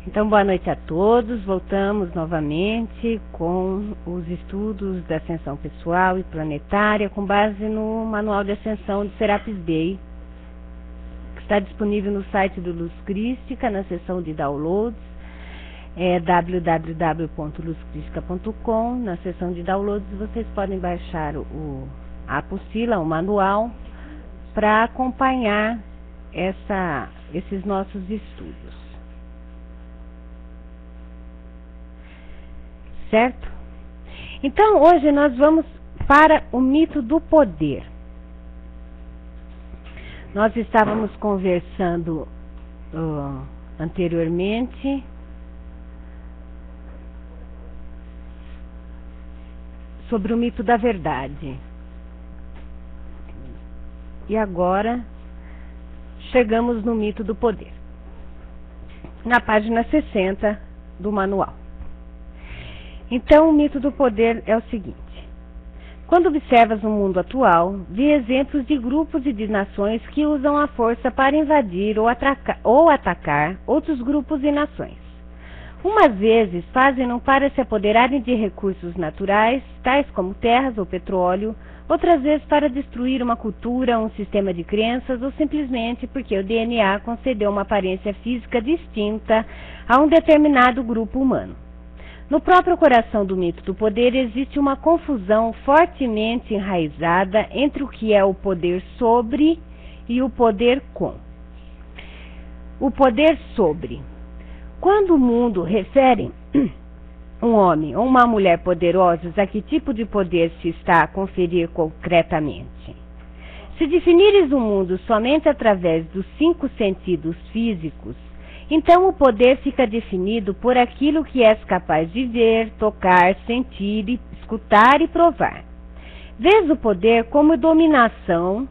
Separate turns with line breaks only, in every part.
Então, boa noite a todos. Voltamos novamente com os estudos da ascensão pessoal e planetária com base no Manual de Ascensão de Serapis Bey, que está disponível no site do Luz Crística, na seção de downloads, www.luzcristica.com. Na seção de downloads vocês podem baixar a apostila, o manual, para acompanhar esses nossos estudos. Certo? Então, hoje nós vamos para o mito do poder. Nós estávamos conversando anteriormente sobre o mito da verdade. E agora chegamos no mito do poder, na página 60 do manual. Então, o mito do poder é o seguinte: quando observas o mundo atual, vê exemplos de grupos e de nações que usam a força para invadir ou atacar outros grupos e nações. Umas vezes fazem-no para se apoderarem de recursos naturais, tais como terras ou petróleo, outras vezes para destruir uma cultura, um sistema de crenças, ou simplesmente porque o DNA concedeu uma aparência física distinta a um determinado grupo humano. No próprio coração do mito do poder existe uma confusão fortemente enraizada entre o que é o poder sobre e o poder com. O poder sobre. Quando o mundo refere um homem ou uma mulher poderosos, a que tipo de poder se está a conferir concretamente? Se definires o mundo somente através dos 5 sentidos físicos, então o poder fica definido por aquilo que és capaz de ver, tocar, sentir, escutar e provar. Vês o poder como dominação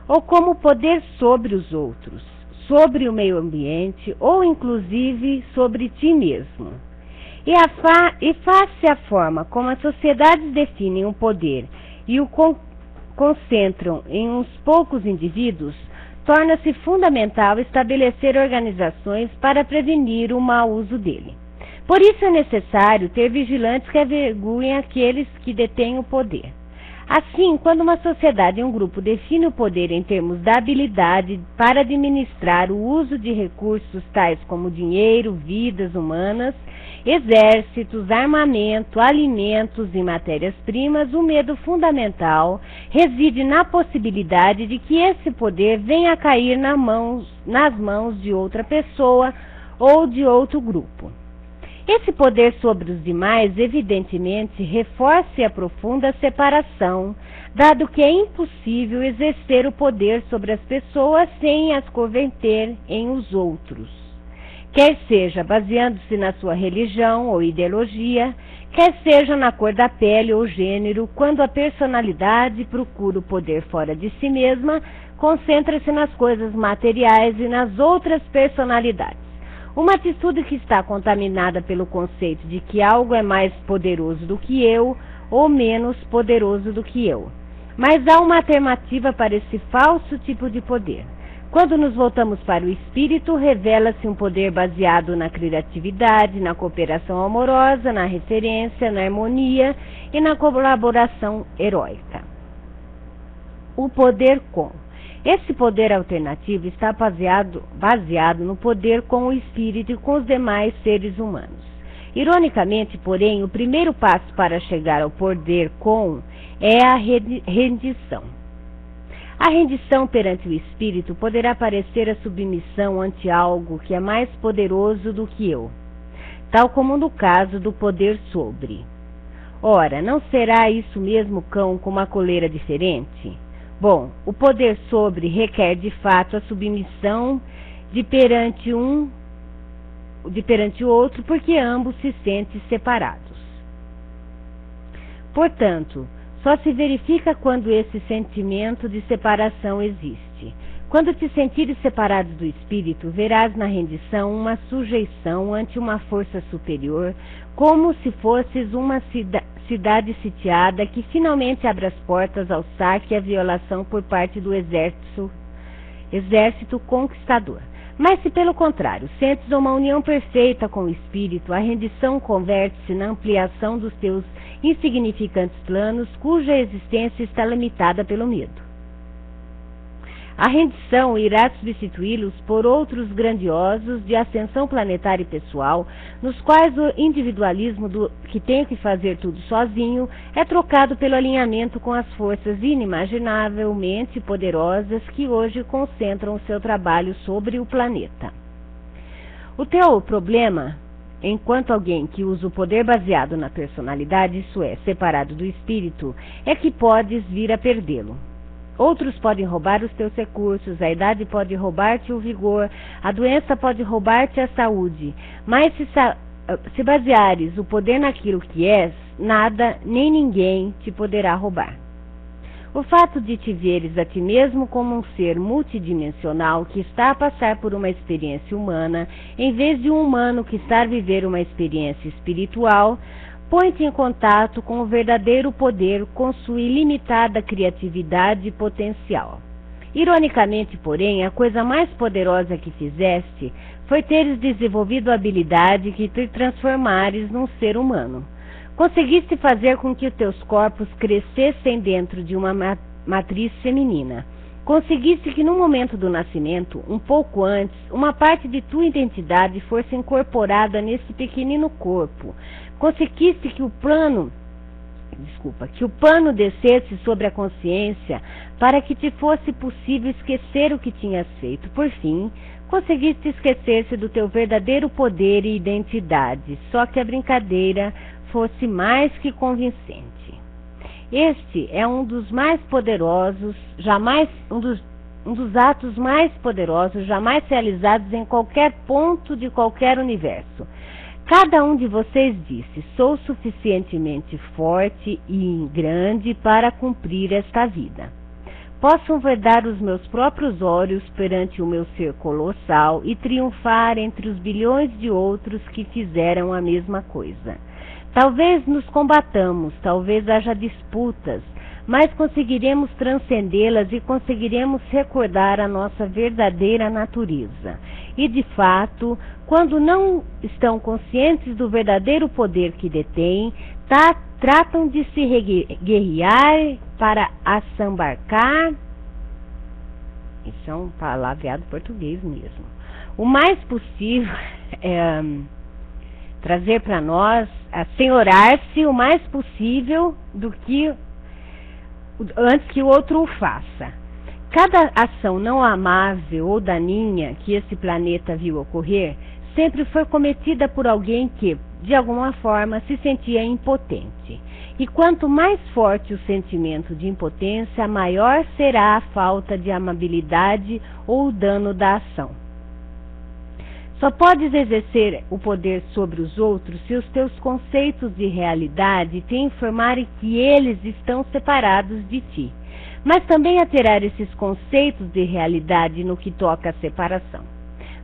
ou como poder sobre os outros, sobre o meio ambiente ou inclusive sobre ti mesmo. E face à forma como as sociedades definem o poder e o concentram em uns poucos indivíduos, torna-se fundamental estabelecer organizações para prevenir o mau uso dele. Por isso é necessário ter vigilantes que averiguem aqueles que detêm o poder. Assim, quando uma sociedade e um grupo define o poder em termos da habilidade para administrar o uso de recursos tais como dinheiro, vidas humanas, exércitos, armamento, alimentos e matérias-primas, o medo fundamental reside na possibilidade de que esse poder venha a cair nas mãos de outra pessoa ou de outro grupo. Esse poder sobre os demais, evidentemente, reforça e aprofunda a separação, dado que é impossível exercer o poder sobre as pessoas sem as converter em os outros. Quer seja baseando-se na sua religião ou ideologia, quer seja na cor da pele ou gênero, quando a personalidade procura o poder fora de si mesma, concentra-se nas coisas materiais e nas outras personalidades. Uma atitude que está contaminada pelo conceito de que algo é mais poderoso do que eu ou menos poderoso do que eu. Mas há uma alternativa para esse falso tipo de poder. Quando nos voltamos para o espírito, revela-se um poder baseado na criatividade, na cooperação amorosa, na referência, na harmonia e na colaboração heróica. O poder com. Esse poder alternativo está baseado no poder com o espírito e com os demais seres humanos. Ironicamente, porém, o primeiro passo para chegar ao poder com é a rendição. A rendição perante o espírito poderá parecer a submissão ante algo que é mais poderoso do que eu, tal como no caso do poder sobre. Ora, não será isso mesmo cão com uma coleira diferente? Bom, o poder sobre requer de fato a submissão de perante o outro, porque ambos se sentem separados. Portanto, só se verifica quando esse sentimento de separação existe. Quando te sentires separados do espírito, verás na rendição uma sujeição ante uma força superior, como se fosses uma cidade sitiada que finalmente abre as portas ao saque e à violação por parte do exército conquistador. Mas se pelo contrário, sentes uma união perfeita com o espírito, a rendição converte-se na ampliação dos teus insignificantes planos, cuja existência está limitada pelo medo. A rendição irá substituí-los por outros grandiosos de ascensão planetária e pessoal, nos quais o individualismo que tem que fazer tudo sozinho é trocado pelo alinhamento com as forças inimaginavelmente poderosas que hoje concentram o seu trabalho sobre o planeta. O teu problema, enquanto alguém que usa o poder baseado na personalidade, isso é, separado do espírito, é que podes vir a perdê-lo. Outros podem roubar os teus recursos, a idade pode roubar-te o vigor, a doença pode roubar-te a saúde, mas se baseares o poder naquilo que és, nada nem ninguém te poderá roubar. O fato de te veres a ti mesmo como um ser multidimensional que está a passar por uma experiência humana, em vez de um humano que está a viver uma experiência espiritual, põe-te em contato com o verdadeiro poder, com sua ilimitada criatividade e potencial. Ironicamente, porém, a coisa mais poderosa que fizeste foi teres desenvolvido a habilidade que te transformares num ser humano. Conseguiste fazer com que os teus corpos crescessem dentro de uma matriz feminina. Conseguiste que no momento do nascimento, um pouco antes, uma parte de tua identidade fosse incorporada nesse pequenino corpo. Conseguiste que o pano descesse sobre a consciência para que te fosse possível esquecer o que tinhas feito. Por fim, conseguiste esquecer-se do teu verdadeiro poder e identidade, só que a brincadeira fosse mais que convincente. Este é um dos mais poderosos, um dos atos mais poderosos jamais realizados em qualquer ponto de qualquer universo. Cada um de vocês disse: sou suficientemente forte e grande para cumprir esta vida. Posso vedar os meus próprios olhos perante o meu ser colossal e triunfar entre os bilhões de outros que fizeram a mesma coisa. Talvez nos combatamos, talvez haja disputas, mas conseguiremos transcendê-las e conseguiremos recordar a nossa verdadeira natureza. E, de fato, quando não estão conscientes do verdadeiro poder que detêm, tratam de se guerrear para assambarcar. Isso é um palavreado português mesmo. O mais possível é trazer para nós, assenhorar-se o mais possível do que antes que o outro o faça. Cada ação não amável ou daninha que esse planeta viu ocorrer sempre foi cometida por alguém que, de alguma forma, se sentia impotente. E quanto mais forte o sentimento de impotência, maior será a falta de amabilidade ou o dano da ação. Só podes exercer o poder sobre os outros se os teus conceitos de realidade te informarem que eles estão separados de ti, mas também alterar esses conceitos de realidade no que toca à separação.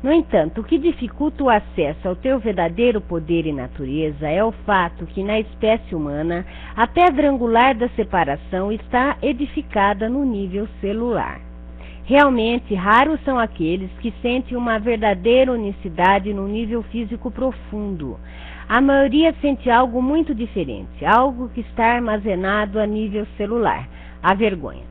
No entanto, o que dificulta o acesso ao teu verdadeiro poder e natureza é o fato que na espécie humana a pedra angular da separação está edificada no nível celular. Realmente, raros são aqueles que sentem uma verdadeira unicidade no nível físico profundo. A maioria sente algo muito diferente, algo que está armazenado a nível celular, a vergonha.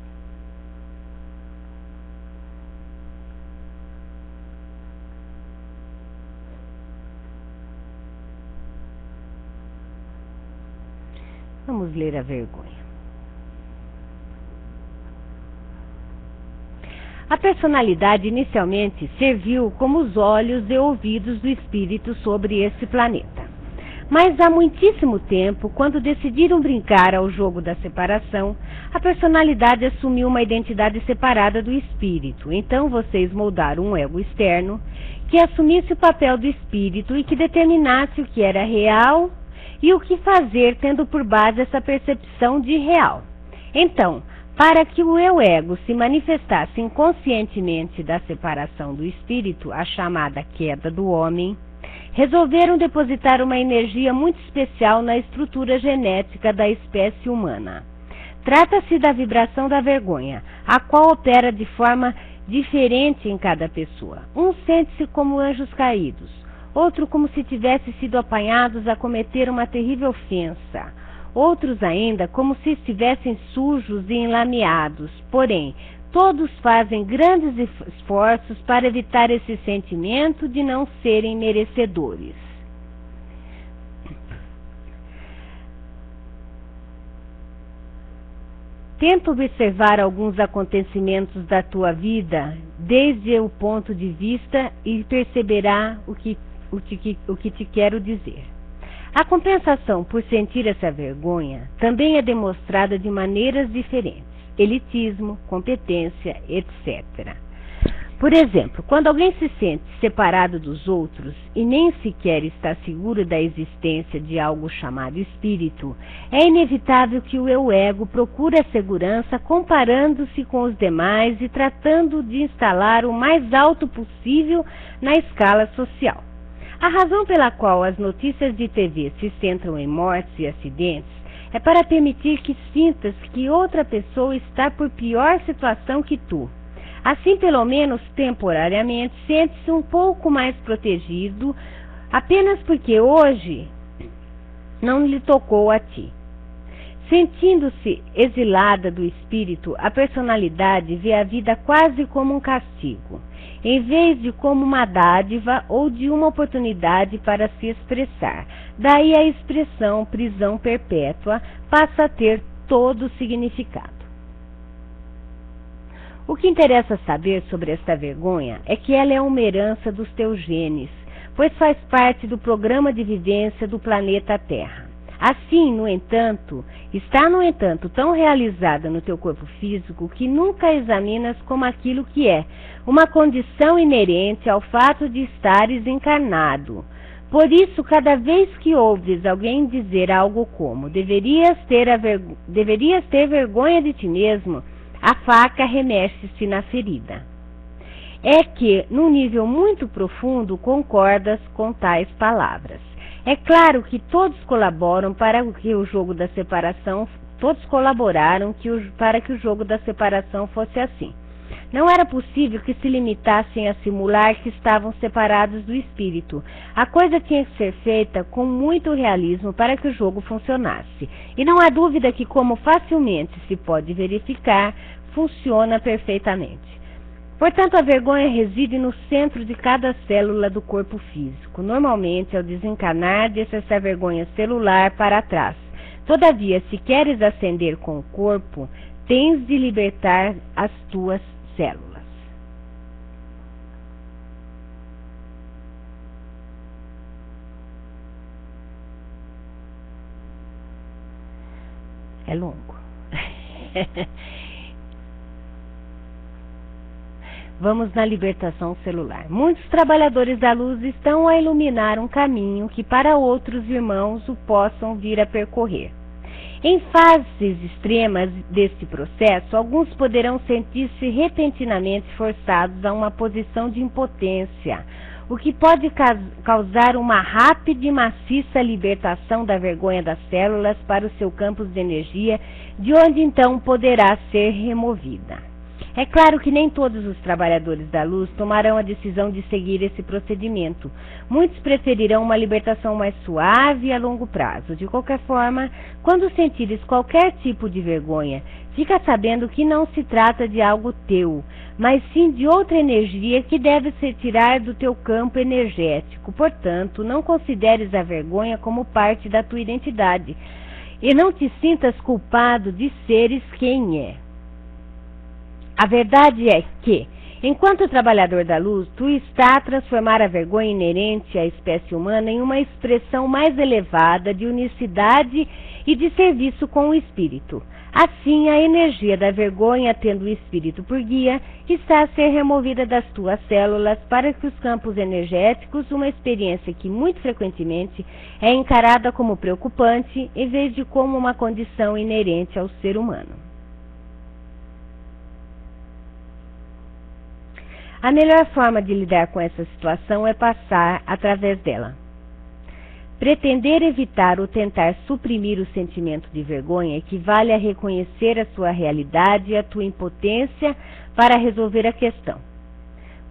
Vamos ler a vergonha. A personalidade inicialmente serviu como os olhos e ouvidos do espírito sobre esse planeta. Mas há muitíssimo tempo, quando decidiram brincar ao jogo da separação, a personalidade assumiu uma identidade separada do espírito. Então vocês moldaram um ego externo que assumisse o papel do espírito e que determinasse o que era real e o que fazer, tendo por base essa percepção de real. Então, para que o eu-ego se manifestasse inconscientemente da separação do espírito, a chamada queda do homem, resolveram depositar uma energia muito especial na estrutura genética da espécie humana. Trata-se da vibração da vergonha, a qual opera de forma diferente em cada pessoa. Um sente-se como anjos caídos, outro como se tivesse sido apanhados a cometer uma terrível ofensa, outros ainda como se estivessem sujos e enlameados. Porém, todos fazem grandes esforços para evitar esse sentimento de não serem merecedores. Tenta observar alguns acontecimentos da tua vida desde o ponto de vista e perceberá o que te quero dizer. A compensação por sentir essa vergonha também é demonstrada de maneiras diferentes: elitismo, competência, etc. Por exemplo, quando alguém se sente separado dos outros e nem sequer está seguro da existência de algo chamado espírito, é inevitável que o eu-ego procure a segurança comparando-se com os demais e tratando de instalar o mais alto possível na escala social. A razão pela qual as notícias de TV se centram em mortes e acidentes é para permitir que sintas que outra pessoa está por pior situação que tu. Assim, pelo menos temporariamente, sente-se um pouco mais protegido, apenas porque hoje não lhe tocou a ti. Sentindo-se exilada do espírito, a personalidade vê a vida quase como um castigo, em vez de como uma dádiva ou de uma oportunidade para se expressar. Daí a expressão prisão perpétua passa a ter todo o significado. O que interessa saber sobre esta vergonha é que ela é uma herança dos teus genes, pois faz parte do programa de vivência do planeta Terra. Assim, no entanto, está tão realizada no teu corpo físico que nunca a examinas como aquilo que é, uma condição inerente ao fato de estares encarnado. Por isso, cada vez que ouves alguém dizer algo como deverias ter vergonha de ti mesmo, a faca remexe-se na ferida. É que, num nível muito profundo, concordas com tais palavras. É claro que todos colaboraram para que o jogo da separação fosse assim. Não era possível que se limitassem a simular que estavam separados do espírito. A coisa tinha que ser feita com muito realismo para que o jogo funcionasse. E não há dúvida que, como facilmente se pode verificar, funciona perfeitamente. Portanto, a vergonha reside no centro de cada célula do corpo físico. Normalmente, ao desencarnar, deixa essa vergonha celular para trás. Todavia, se queres ascender com o corpo, tens de libertar as tuas células. É longo. Vamos na libertação celular. Muitos trabalhadores da luz estão a iluminar um caminho que para outros irmãos o possam vir a percorrer. Em fases extremas deste processo, alguns poderão sentir-se repentinamente forçados a uma posição de impotência, o que pode causar uma rápida e maciça libertação da vergonha das células para o seu campo de energia, de onde então poderá ser removida. É claro que nem todos os trabalhadores da luz tomarão a decisão de seguir esse procedimento. Muitos preferirão uma libertação mais suave e a longo prazo. De qualquer forma, quando sentires qualquer tipo de vergonha, fica sabendo que não se trata de algo teu, mas sim de outra energia que deve se tirar do teu campo energético. Portanto, não consideres a vergonha como parte da tua identidade e não te sintas culpado de seres quem é. A verdade é que, enquanto trabalhador da luz, tu está a transformar a vergonha inerente à espécie humana em uma expressão mais elevada de unicidade e de serviço com o espírito. Assim, a energia da vergonha, tendo o espírito por guia, está a ser removida das tuas células para que os campos energéticos, uma experiência que muito frequentemente é encarada como preocupante, em vez de como uma condição inerente ao ser humano. A melhor forma de lidar com essa situação é passar através dela. Pretender evitar ou tentar suprimir o sentimento de vergonha equivale a reconhecer a sua realidade e a tua impotência para resolver a questão.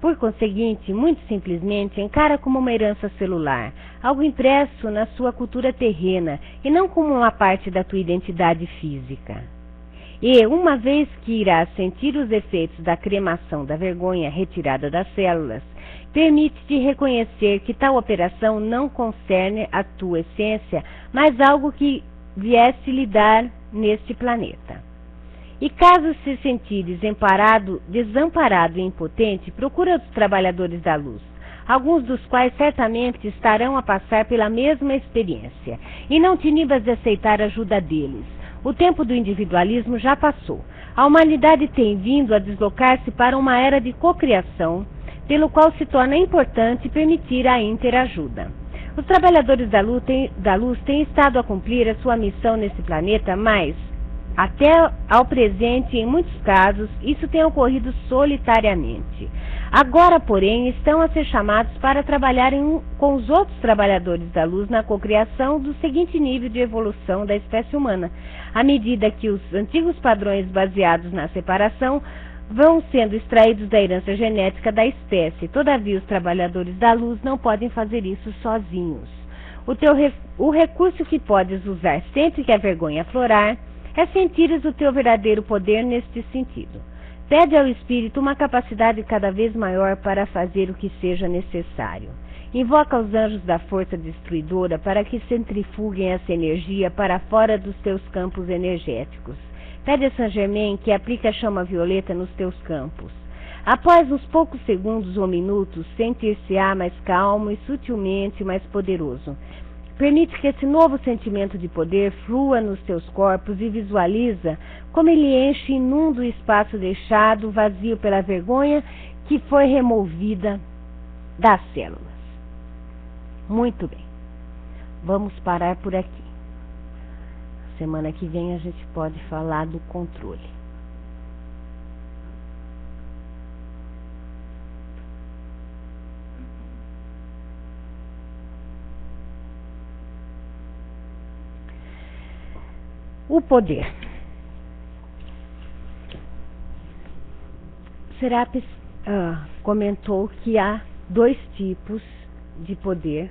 Por conseguinte, muito simplesmente, encara como uma herança celular, algo impresso na sua cultura terrena e não como uma parte da tua identidade física. E, uma vez que irás sentir os efeitos da cremação da vergonha retirada das células, permite-te reconhecer que tal operação não concerne a tua essência, mas algo que viesse lhe dar neste planeta. E caso se sentir desamparado e impotente, procura os trabalhadores da luz, alguns dos quais certamente estarão a passar pela mesma experiência, e não te inibas de aceitar a ajuda deles. O tempo do individualismo já passou. A humanidade tem vindo a deslocar-se para uma era de cocriação, pelo qual se torna importante permitir a interajuda. Os trabalhadores da luz têm estado a cumprir a sua missão nesse planeta, mas, até ao presente, em muitos casos, isso tem ocorrido solitariamente. Agora, porém, estão a ser chamados para trabalharem com os outros trabalhadores da luz na cocriação do seguinte nível de evolução da espécie humana, à medida que os antigos padrões baseados na separação vão sendo extraídos da herança genética da espécie. Todavia, os trabalhadores da luz não podem fazer isso sozinhos. O recurso que podes usar sempre que a vergonha aflorar é sentires o teu verdadeiro poder neste sentido. Pede ao Espírito uma capacidade cada vez maior para fazer o que seja necessário. Invoca os anjos da força destruidora para que centrifuguem essa energia para fora dos teus campos energéticos. Pede a Saint-Germain que aplique a chama violeta nos teus campos. Após uns poucos segundos ou minutos, sentir-se-á mais calmo e sutilmente mais poderoso. Permite que esse novo sentimento de poder flua nos teus corpos e visualiza como ele enche e inunda o espaço deixado vazio pela vergonha que foi removida das células. Muito bem. Vamos parar por aqui. Semana que vem a gente pode falar do controle. O poder. Serapis comentou que há dois tipos de poder.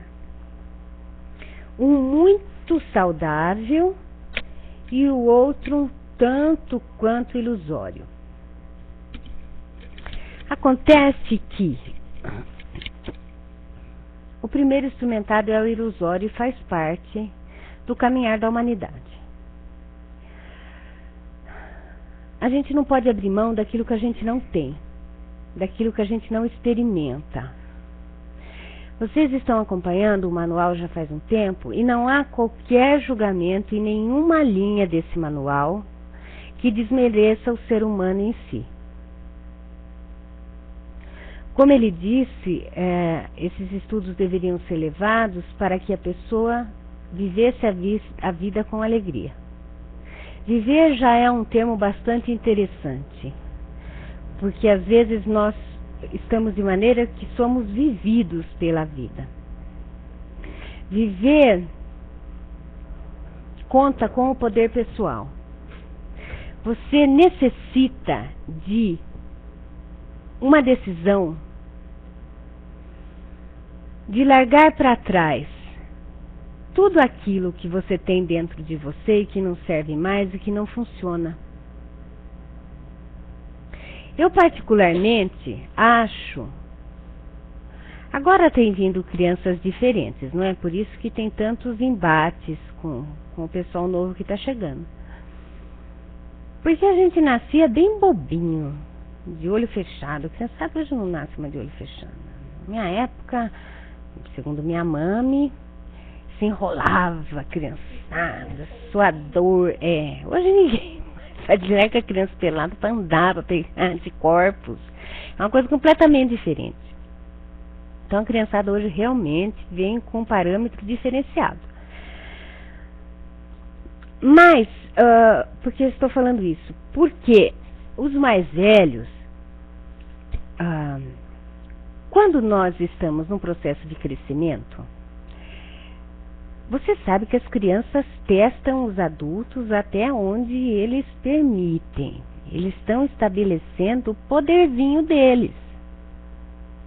Um muito saudável e o outro um tanto quanto ilusório. Acontece que o primeiro instrumentado é o ilusório e faz parte do caminhar da humanidade. A gente não pode abrir mão daquilo que a gente não tem, daquilo que a gente não experimenta. Vocês estão acompanhando o manual já faz um tempo e não há qualquer julgamento em nenhuma linha desse manual que desmereça o ser humano em si. Como ele disse, esses estudos deveriam ser levados para que a pessoa vivesse a vida com alegria. Viver já é um termo bastante interessante, porque às vezes nós estamos de maneira que somos vividos pela vida. Viver conta com o poder pessoal. Você necessita de uma decisão de largar para trás tudo aquilo que você tem dentro de você e que não serve mais e que não funciona. Eu particularmente acho, agora tem vindo crianças diferentes, não é? Por isso que tem tantos embates com o pessoal novo que está chegando. Porque a gente nascia bem bobinho, de olho fechado. Quem sabe hoje não nasce mais de olho fechado. Na minha época, segundo minha mãe, se enrolava, criançada, suador, Hoje ninguém mais dizer que a criança pelada para andar, para pegar anticorpos. É uma coisa completamente diferente. Então a criançada hoje realmente vem com um parâmetro diferenciado. Mas, por que eu estou falando isso? Porque os mais velhos, quando nós estamos num processo de crescimento, Você sabe que as crianças testam os adultos até onde eles permitem. Eles estão estabelecendo o poderzinho deles.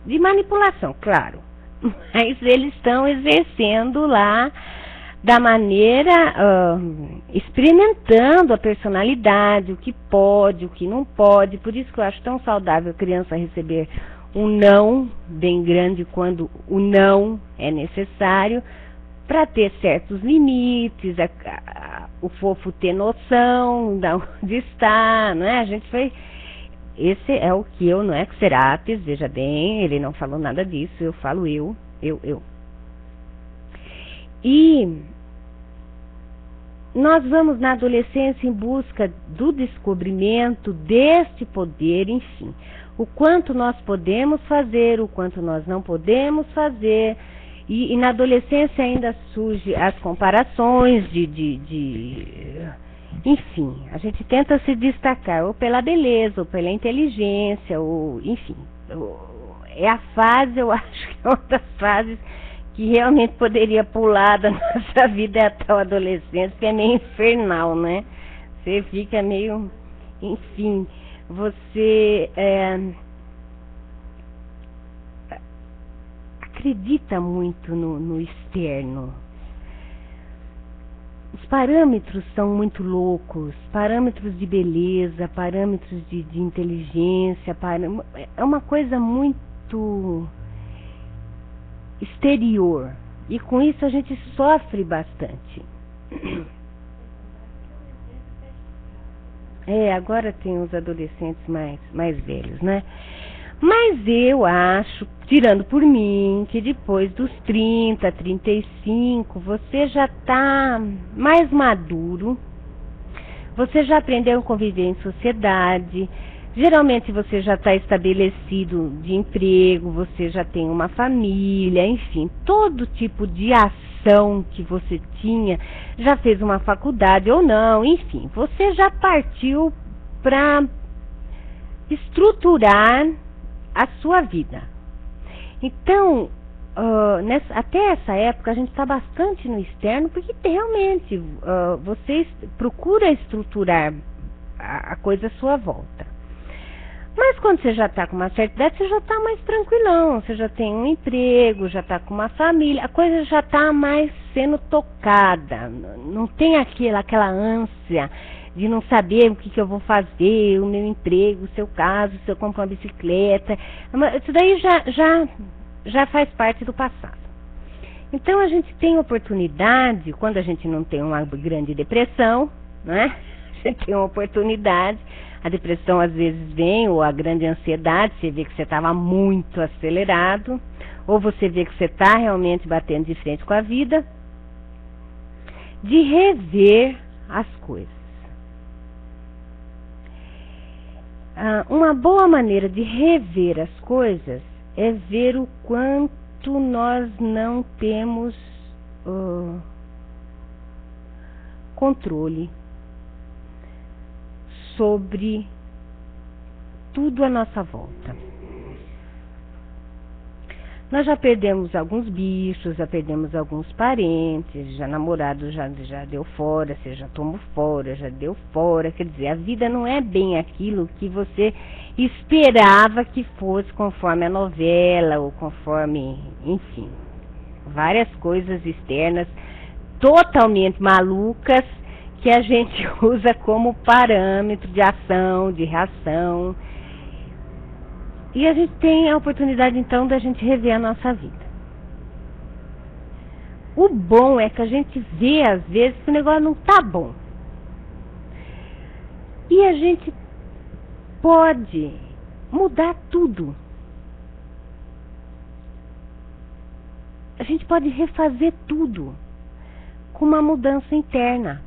De manipulação, claro. Mas eles estão exercendo lá da maneira, experimentando a personalidade, o que pode, o que não pode. Por isso que eu acho tão saudável a criança receber um não bem grande quando o não é necessário, para ter certos limites, o fofo ter noção de onde está, não é? A gente foi... Esse é o que eu, não é que Serapis, veja bem, ele não falou nada disso, eu falo eu. E nós vamos na adolescência em busca do descobrimento deste poder, enfim. O quanto nós podemos fazer, o quanto nós não podemos fazer. E na adolescência ainda surgem as comparações enfim, a gente tenta se destacar ou pela beleza, ou pela inteligência, ou enfim. É a fase, eu acho que é uma das fases que realmente poderia pular da nossa vida até a adolescência, que é meio infernal, né? Você fica meio, enfim, você acredita muito no externo. Os parâmetros são muito loucos, parâmetros de beleza, parâmetros de inteligência, é uma coisa muito exterior, e com isso a gente sofre bastante. Agora tem os adolescentes mais velhos, né? Mas eu acho, tirando por mim, que depois dos 30, 35, você já está mais maduro, você já aprendeu a conviver em sociedade, geralmente você já está estabelecido de emprego, você já tem uma família, enfim, todo tipo de ação que você tinha, já fez uma faculdade ou não, enfim, você já partiu para estruturar a sua vida. Então, até essa época a gente está bastante no externo, porque realmente você procura estruturar a coisa à sua volta. Mas quando você já está com uma certa idade, você já está mais tranquilão, você já tem um emprego, já está com uma família, a coisa já está mais sendo tocada, não tem aquela ânsia de não saber o que eu vou fazer, o meu emprego, o seu caso, se eu compro uma bicicleta. Isso daí já faz parte do passado. Então a gente tem oportunidade, quando a gente não tem uma grande depressão, né? A gente tem uma oportunidade, a depressão às vezes vem, ou a grande ansiedade, você vê que você estava muito acelerado, ou você vê que você está realmente batendo de frente com a vida, de rever as coisas. Uma boa maneira de rever as coisas é ver o quanto nós não temos controle sobre tudo à nossa volta. Nós já perdemos alguns bichos, já perdemos alguns parentes, já namorado já deu fora, você já tomou fora, já deu fora. Quer dizer, a vida não é bem aquilo que você esperava que fosse conforme a novela, ou conforme, enfim, várias coisas externas totalmente malucas que a gente usa como parâmetro de ação, de reação. E a gente tem a oportunidade, então, da gente rever a nossa vida. O bom é que a gente vê, às vezes, que o negócio não está bom. E a gente pode mudar tudo. A gente pode refazer tudo com uma mudança interna.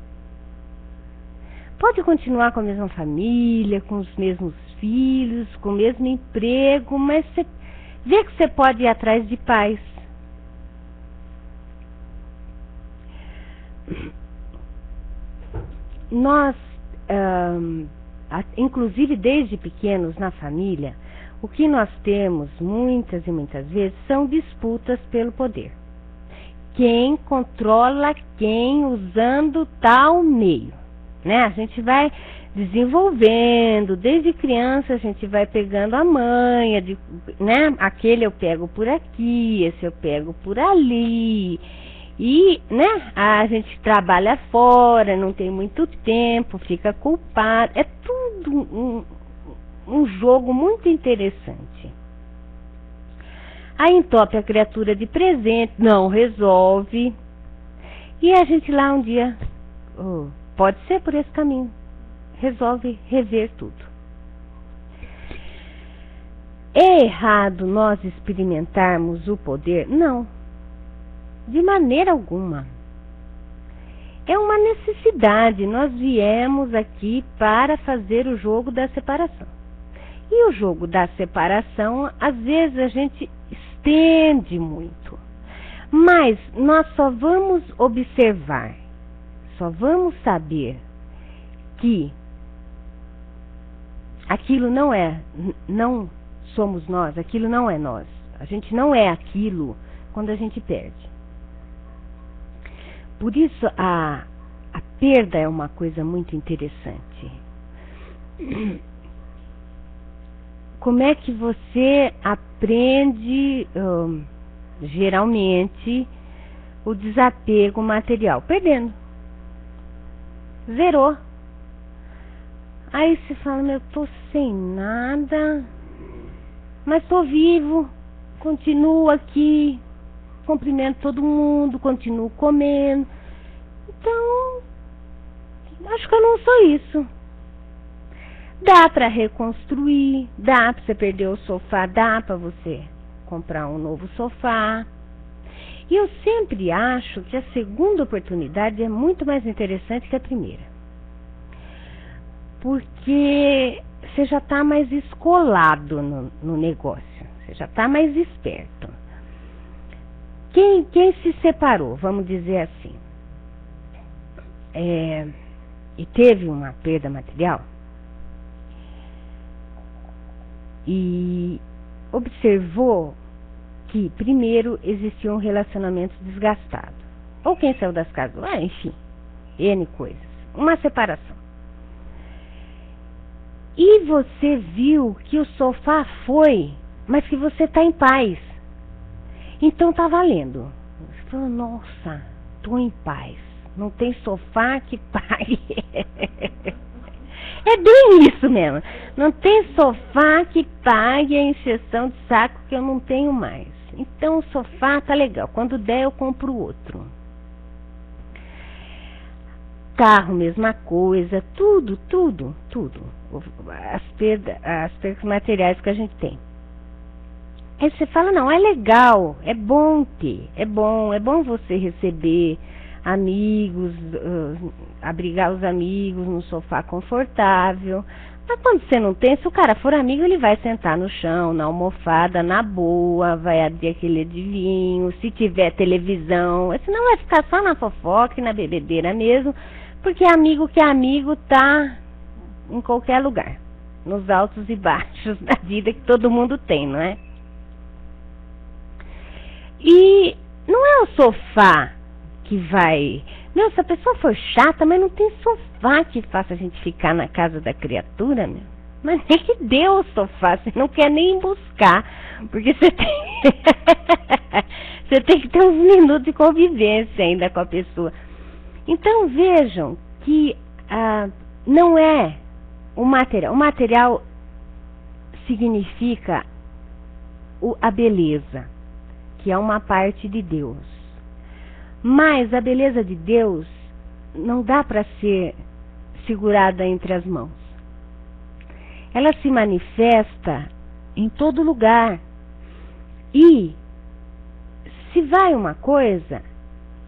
Pode continuar com a mesma família, com os mesmos filhos, com o mesmo emprego, mas você vê que você pode ir atrás de paz. Nós, inclusive desde pequenos na família, o que nós temos muitas e muitas vezes são disputas pelo poder. quem controla quem usando tal meio, né? A gente vai desenvolvendo, desde criança a gente vai pegando a manha, né? Aquele eu pego por aqui, esse eu pego por ali. E, né, a gente trabalha fora, não tem muito tempo, fica culpado. É tudo um jogo muito interessante. Aí entope a criatura de presente, não resolve. E a gente lá um dia, pode ser por esse caminho, resolve rever tudo. É errado nós experimentarmos o poder? Não. De maneira alguma. É uma necessidade. Nós viemos aqui para fazer o jogo da separação. E o jogo da separação, às vezes a gente estende muito. Mas nós só vamos observar, só vamos saber que aquilo não somos nós, aquilo não é nós. A gente não é aquilo quando a gente perde. Por isso a perda é uma coisa muito interessante. Como é que você aprende, geralmente, o desapego material? Perdendo. Zerou. Aí você fala, eu tô sem nada, mas tô vivo, continuo aqui, cumprimento todo mundo, continuo comendo. Então, acho que eu não sou isso. Dá para reconstruir, dá para você perder o sofá, dá para você comprar um novo sofá. E eu sempre acho que a segunda oportunidade é muito mais interessante que a primeira. Porque você já está mais escolado no negócio, você já está mais esperto. Quem se separou, vamos dizer assim, e teve uma perda material, e observou que primeiro existia um relacionamento desgastado, ou quem saiu das casas, enfim, N coisas, uma separação. E você viu que o sofá foi, mas que você está em paz. Então tá valendo. Você falou, nossa, tô em paz. Não tem sofá que pague. É bem isso mesmo. Não tem sofá que pague a encheção de saco que eu não tenho mais. Então o sofá tá legal. Quando der eu compro outro. Carro, mesma coisa. Tudo. As perdas materiais que a gente tem. Aí você fala, não, é legal, é bom ter, é bom você receber amigos, abrigar os amigos num sofá confortável. Mas quando você não tem, se o cara for amigo, ele vai sentar no chão, na almofada, na boa, vai abrir aquele de vinho, se tiver televisão, senão vai ficar só na fofoca e na bebedeira mesmo, porque amigo que é amigo tá em qualquer lugar, nos altos e baixos da vida que todo mundo tem, não é? E não é o sofá que vai... Meu, se a pessoa for chata, mas não tem sofá que faça a gente ficar na casa da criatura, meu. Mas nem que deu o sofá, você não quer nem buscar, porque você tem... você tem que ter uns minutos de convivência ainda com a pessoa. Então vejam que não é o material. O material significa a beleza, que é uma parte de Deus. Mas a beleza de Deus não dá para ser segurada entre as mãos. Ela se manifesta em todo lugar. E se vai uma coisa,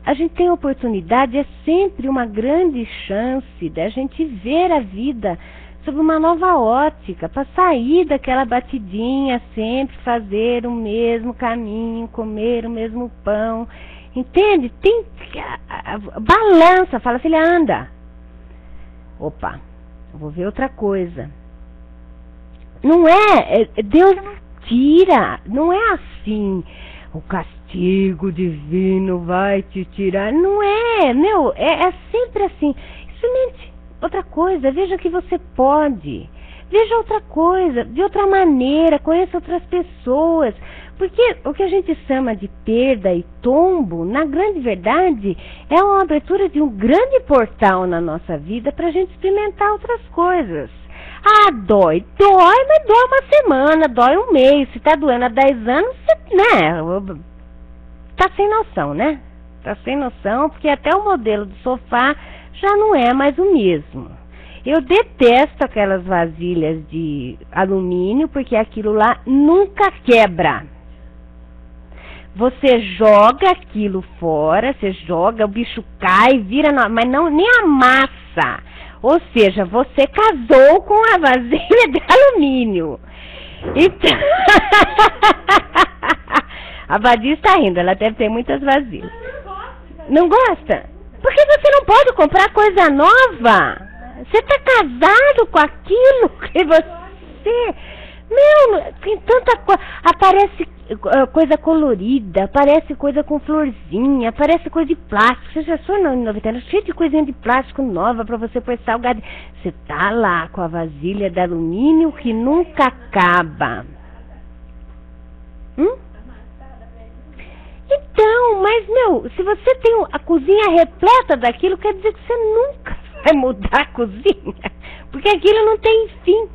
a gente tem oportunidade, é sempre uma grande chance da gente ver a vida sob uma nova ótica, para sair daquela batidinha, sempre fazer o mesmo caminho, comer o mesmo pão. Entende? Tem balança, fala, filha, anda. Opa, eu vou ver outra coisa. Não é, Deus não tira, não é assim, o castigo castigo divino vai te tirar. Não é, meu, é sempre assim. Experimente outra coisa, veja que você pode. Veja outra coisa, de outra maneira, conheça outras pessoas. Porque o que a gente chama de perda e tombo, na grande verdade, é uma abertura de um grande portal na nossa vida para a gente experimentar outras coisas. Ah, dói, mas dói uma semana, dói um mês. Se tá doendo há 10 anos, você, né? Tá sem noção, né? Tá sem noção, porque até o modelo do sofá já não é mais o mesmo. Eu detesto aquelas vasilhas de alumínio, porque aquilo lá nunca quebra. Você joga aquilo fora, você joga, o bicho cai, vira, mas não, nem amassa. Ou seja, você casou com a vasilha de alumínio. Então, a Badia está rindo, ela deve ter muitas vasilhas. Não gosta? Porque você não pode comprar coisa nova. Você está casado com aquilo que você... Meu, tem tanta coisa. Aparece coisa colorida, aparece coisa com florzinha, aparece coisa de plástico. Você já foi no 99, cheio de coisinha de plástico nova para você pôr salgado. Você tá lá com a vasilha de alumínio que nunca acaba. Então, mas meu, se você tem a cozinha repleta daquilo, quer dizer que você nunca vai mudar a cozinha, porque aquilo não tem fim.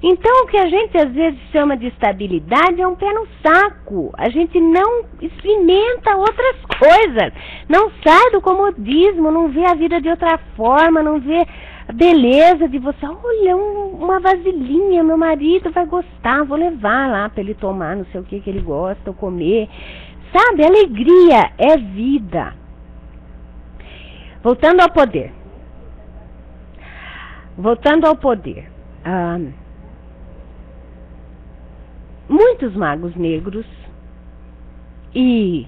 Então, o que a gente às vezes chama de estabilidade é um pé no saco. A gente não experimenta outras coisas, não sai do comodismo, não vê a vida de outra forma, não vê a beleza de você. Olha, uma vasilhinha, meu marido vai gostar, vou levar lá para ele tomar, não sei o que ele gosta, ou comer. Sabe, alegria é vida. Voltando ao poder. Muitos magos negros, e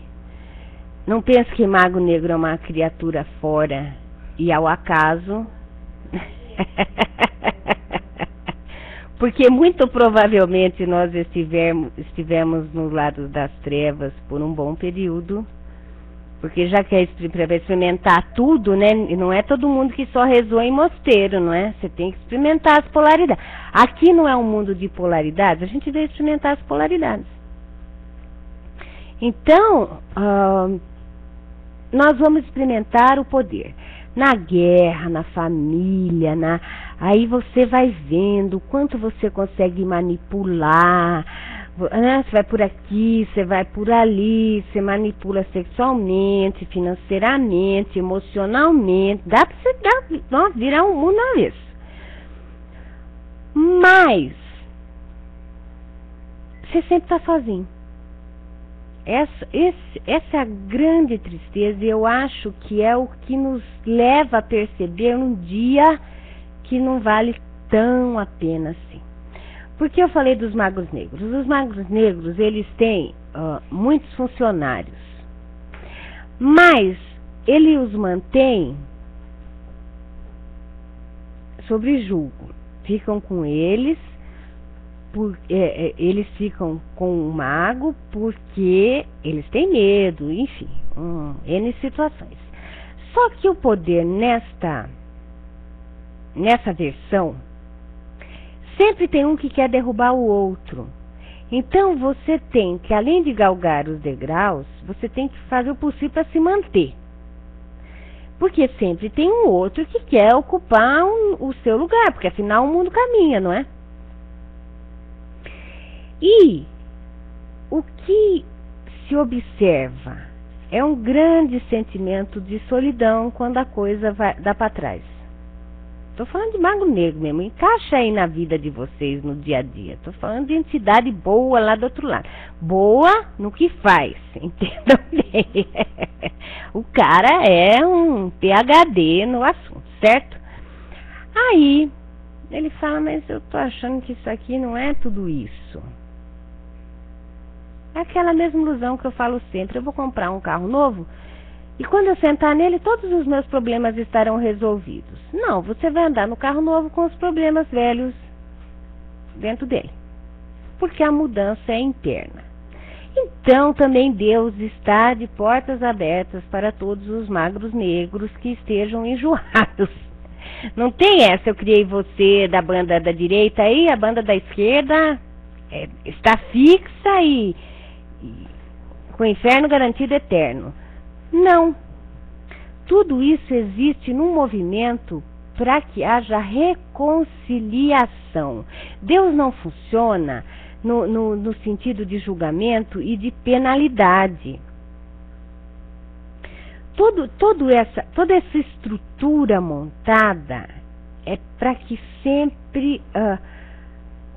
não pense que mago negro é uma criatura fora e ao acaso, porque muito provavelmente nós estivemos no lado das trevas por um bom período, porque já que é para experimentar tudo, né? E não é todo mundo que só rezou em mosteiro, não é? Você tem que experimentar as polaridades. Aqui não é um mundo de polaridades, a gente veio experimentar as polaridades. Então, nós vamos experimentar o poder. Na guerra, na família, aí você vai vendo o quanto você consegue manipular. Você vai por aqui, você vai por ali, você manipula sexualmente, financeiramente, emocionalmente. Dá pra você virar um mundo na vez. Mas você sempre está sozinho. Essa é a grande tristeza, e eu acho que é o que nos leva a perceber um dia que não vale tão a pena assim. Porque eu falei dos magos negros. Os magos negros, eles têm muitos funcionários, mas ele os mantém sobre julgo. Ficam com eles, eles ficam com o mago porque eles têm medo, enfim, N situações. Só que o poder nessa versão, sempre tem um que quer derrubar o outro. Então você tem que, além de galgar os degraus, você tem que fazer o possível para se manter. Porque sempre tem um outro que quer ocupar o seu lugar, porque afinal o mundo caminha, não é? E o que se observa é um grande sentimento de solidão quando a coisa dá para trás. Estou falando de mago negro mesmo, encaixa aí na vida de vocês no dia a dia. Estou falando de entidade boa lá do outro lado. Boa no que faz, entendam bem. O cara é um PhD no assunto, certo? Aí, ele fala, mas eu estou achando que isso aqui não é tudo isso. É aquela mesma ilusão que eu falo sempre, eu vou comprar um carro novo, e quando eu sentar nele, todos os meus problemas estarão resolvidos. Não, você vai andar no carro novo com os problemas velhos dentro dele. Porque a mudança é interna. Então também Deus está de portas abertas para todos os magros negros que estejam enjoados. Não tem essa, eu criei você da banda da direita aí, a banda da esquerda está fixa e com o inferno garantido eterno. Não. Tudo isso existe num movimento para que haja reconciliação. Deus não funciona no sentido de julgamento e de penalidade. Toda essa estrutura montada é para que sempre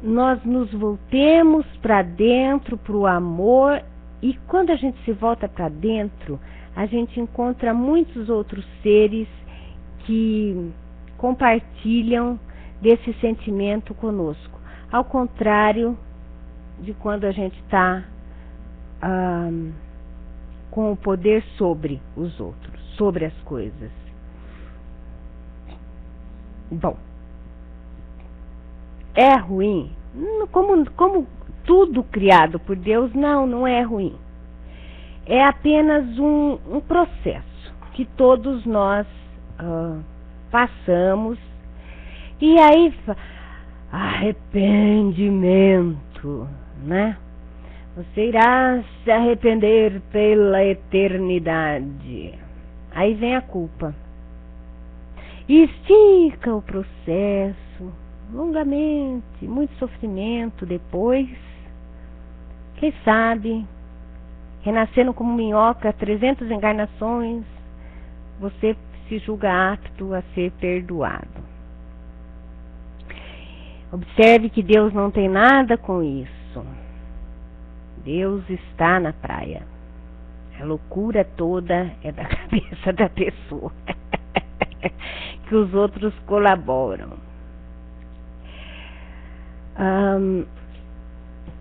nós nos voltemos para dentro, para o amor, e quando a gente se volta para dentro, a gente encontra muitos outros seres que compartilham desse sentimento conosco. Ao contrário de quando a gente está com o poder sobre os outros, sobre as coisas. Bom, é ruim? Como tudo criado por Deus, não é ruim. É apenas um processo que todos nós passamos. E aí, arrependimento, né? Você irá se arrepender pela eternidade. Aí vem a culpa. E estica o processo longamente, muito sofrimento depois. Quem sabe, renascendo como minhoca, 300 encarnações, você se julga apto a ser perdoado. Observe que Deus não tem nada com isso. Deus está na praia. A loucura toda é da cabeça da pessoa. Que os outros colaboram.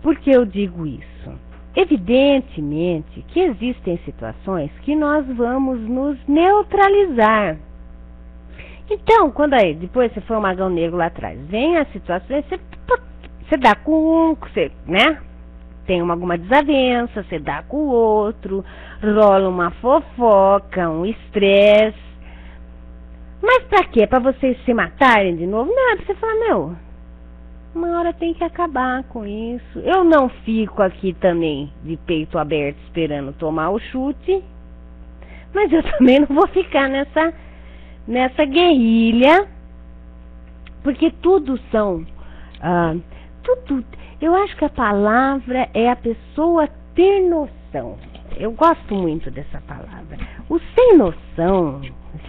Por que eu digo isso? Evidentemente que existem situações que nós vamos nos neutralizar. Então, quando aí, depois você foi um magão negro lá atrás, vem a situação, você dá com um, você, né? Tem alguma desavença, você dá com o outro, rola uma fofoca, um estresse. Mas pra quê? Pra vocês se matarem de novo? Não, é pra você falar, uma hora tem que acabar com isso. Eu não fico aqui também de peito aberto esperando tomar o chute, mas eu também não vou ficar nessa guerrilha, porque tudo são... eu acho que a palavra é a pessoa ter noção. Eu gosto muito dessa palavra. O sem noção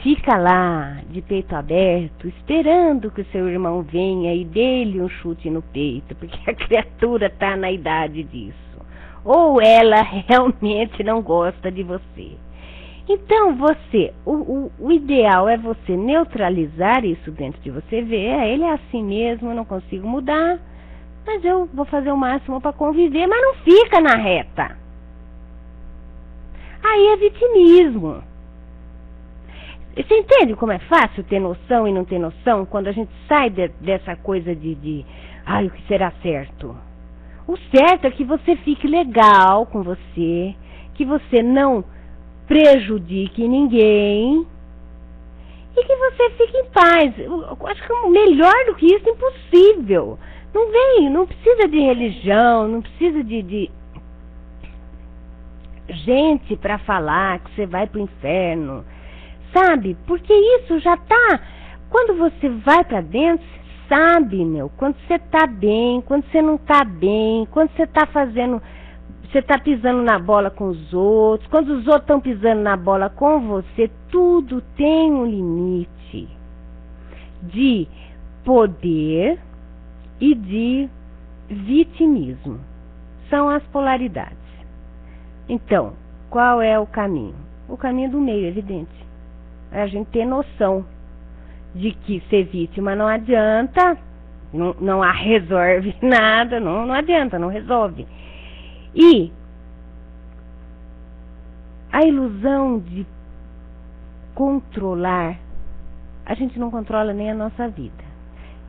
fica lá de peito aberto, esperando que o seu irmão venha e dê-lhe um chute no peito, porque a criatura está na idade disso. Ou ela realmente não gosta de você. Então o ideal é você neutralizar isso dentro de você, ver, ele é assim mesmo, eu não consigo mudar, mas eu vou fazer o máximo para conviver, mas não fica na reta. Aí é vitimismo. Você entende como é fácil ter noção e não ter noção quando a gente sai dessa coisa de o que será certo? O certo é que você fique legal com você, que você não prejudique ninguém e que você fique em paz. Eu acho que melhor do que isso, impossível. Não precisa de religião, não precisa de gente para falar que você vai pro inferno, sabe? Porque isso já tá, quando você vai para dentro, você sabe, quando você tá bem, quando você não tá bem, quando você tá pisando na bola com os outros, quando os outros estão pisando na bola com você, tudo tem um limite de poder e de vitimismo. São as polaridades. Então, qual é o caminho? O caminho do meio, evidente. É a gente ter noção de que ser vítima não adianta, não resolve nada, não adianta, não resolve. E a ilusão de controlar, a gente não controla nem a nossa vida.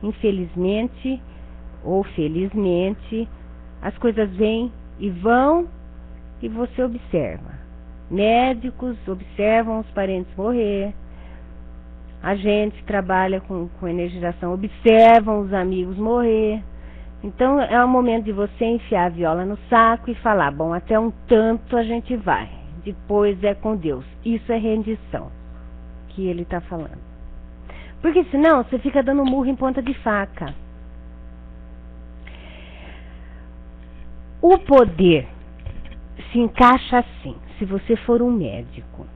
Infelizmente ou felizmente, as coisas vêm e vão e você observa. Médicos observam os parentes morrer. A gente trabalha com energização, observam os amigos morrer. Então é o momento de você enfiar a viola no saco e falar, bom, até um tanto a gente vai, depois é com Deus. Isso é rendição que ele está falando. Porque senão você fica dando murro em ponta de faca. O poder se encaixa assim, se você for um médico.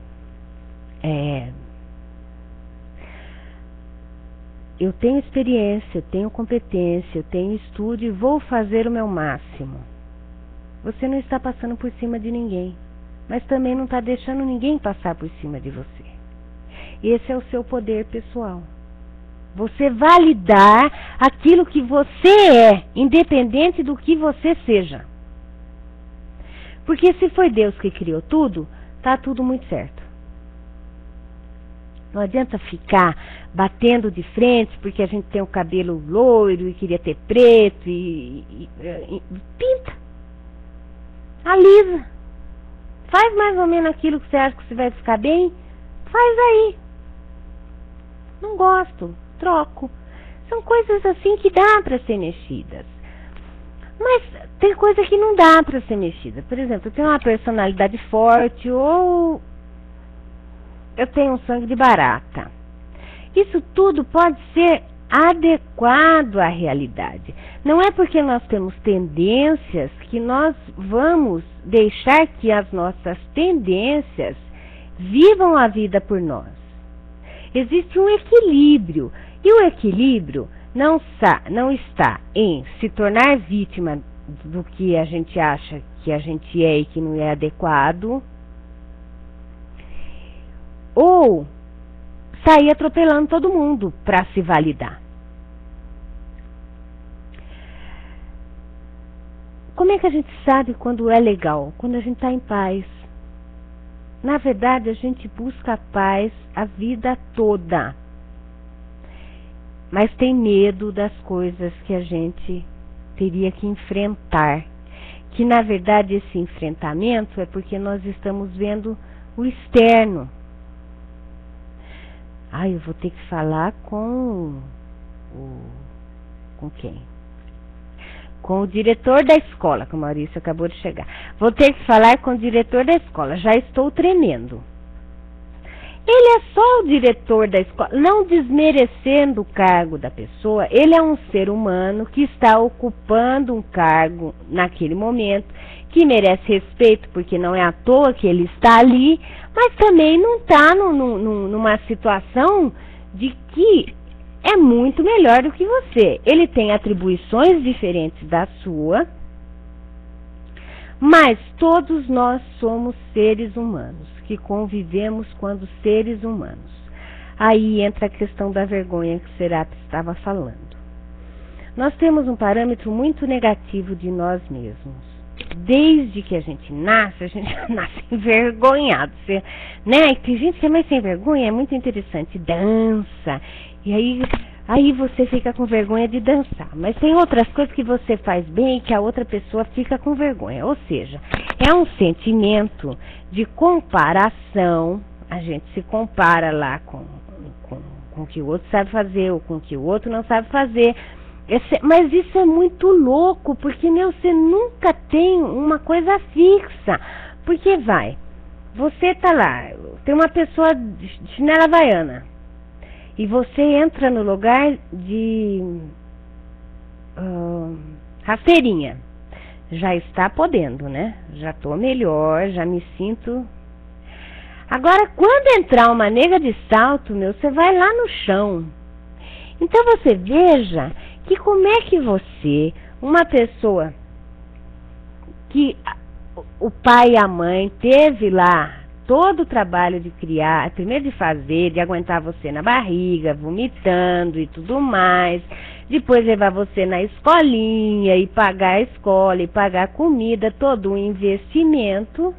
Eu tenho experiência, eu tenho competência, eu tenho estudo e vou fazer o meu máximo. Você não está passando por cima de ninguém, mas também não está deixando ninguém passar por cima de você. Esse é o seu poder pessoal. Você validar aquilo que você é, independente do que você seja. Porque se foi Deus que criou tudo, está tudo muito certo. Não adianta ficar batendo de frente porque a gente tem o cabelo loiro e queria ter preto e pinta. Alisa. Faz mais ou menos aquilo que você acha que você vai ficar bem. Faz aí. Não gosto. Troco. São coisas assim que dá para ser mexidas. Mas tem coisa que não dá para ser mexida. Por exemplo, eu tenho uma personalidade forte ou eu tenho um sangue de barata. Isso tudo pode ser adequado à realidade. Não é porque nós temos tendências que nós vamos deixar que as nossas tendências vivam a vida por nós. Existe um equilíbrio. E o equilíbrio não está em se tornar vítima do que a gente acha que a gente é e que não é adequado, ou sair atropelando todo mundo para se validar. Como é que a gente sabe quando é legal? Quando a gente está em paz. Na verdade, a gente busca a paz a vida toda. Mas tem medo das coisas que a gente teria que enfrentar. Que, na verdade, esse enfrentamento é porque nós estamos vendo o externo. Eu vou ter que falar com quem? Com o diretor da escola, que o Maurício acabou de chegar. Vou ter que falar com o diretor da escola. Já estou tremendo. Ele é só o diretor da escola, não desmerecendo o cargo da pessoa. Ele é um ser humano que está ocupando um cargo naquele momento, que merece respeito, porque não é à toa que ele está ali, mas também não está numa situação de que é muito melhor do que você. Ele tem atribuições diferentes da sua, mas todos nós somos seres humanos, que convivemos quando seres humanos. Aí entra a questão da vergonha que o Serapis estava falando. Nós temos um parâmetro muito negativo de nós mesmos. Desde que a gente nasce nasce envergonhado. Né? Tem gente que é mais sem vergonha, é muito interessante, dança. E aí você fica com vergonha de dançar. Mas tem outras coisas que você faz bem e que a outra pessoa fica com vergonha. Ou seja, é um sentimento de comparação. A gente se compara lá com o que o outro sabe fazer ou com o que o outro não sabe fazer. Mas isso é muito louco, porque você nunca tem uma coisa fixa. Porque você tá lá, tem uma pessoa de chinela havaiana, e você entra no lugar de rasteirinha. Já está podendo, né? Já estou melhor, já me sinto. Agora, quando entrar uma nega de salto, você vai lá no chão. Então você veja que como é que você, uma pessoa que o pai e a mãe teve lá todo o trabalho de criar, primeiro de fazer, de aguentar você na barriga, vomitando e tudo mais, depois levar você na escolinha e pagar a escola e pagar a comida, todo um investimento,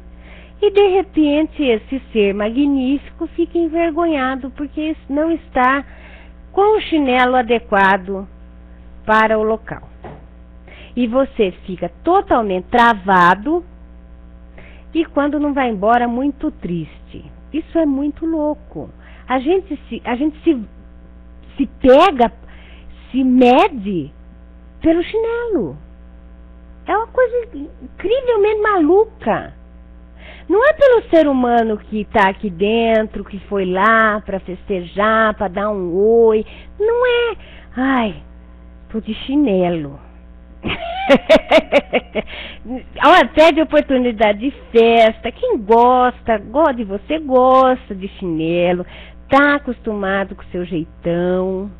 e de repente esse ser magnífico fica envergonhado porque não está com o chinelo adequado para o local. E você fica totalmente travado E quando não vai embora, muito triste. Isso é muito louco. A gente se pega, se mede pelo chinelo. É uma coisa incrivelmente maluca. Não é pelo ser humano que está aqui dentro, que foi lá para festejar, para dar um oi. Não é. Ai, tô de chinelo. Olha, pede oportunidade de festa. Quem gosta de você, gosta de chinelo, tá acostumado com o seu jeitão,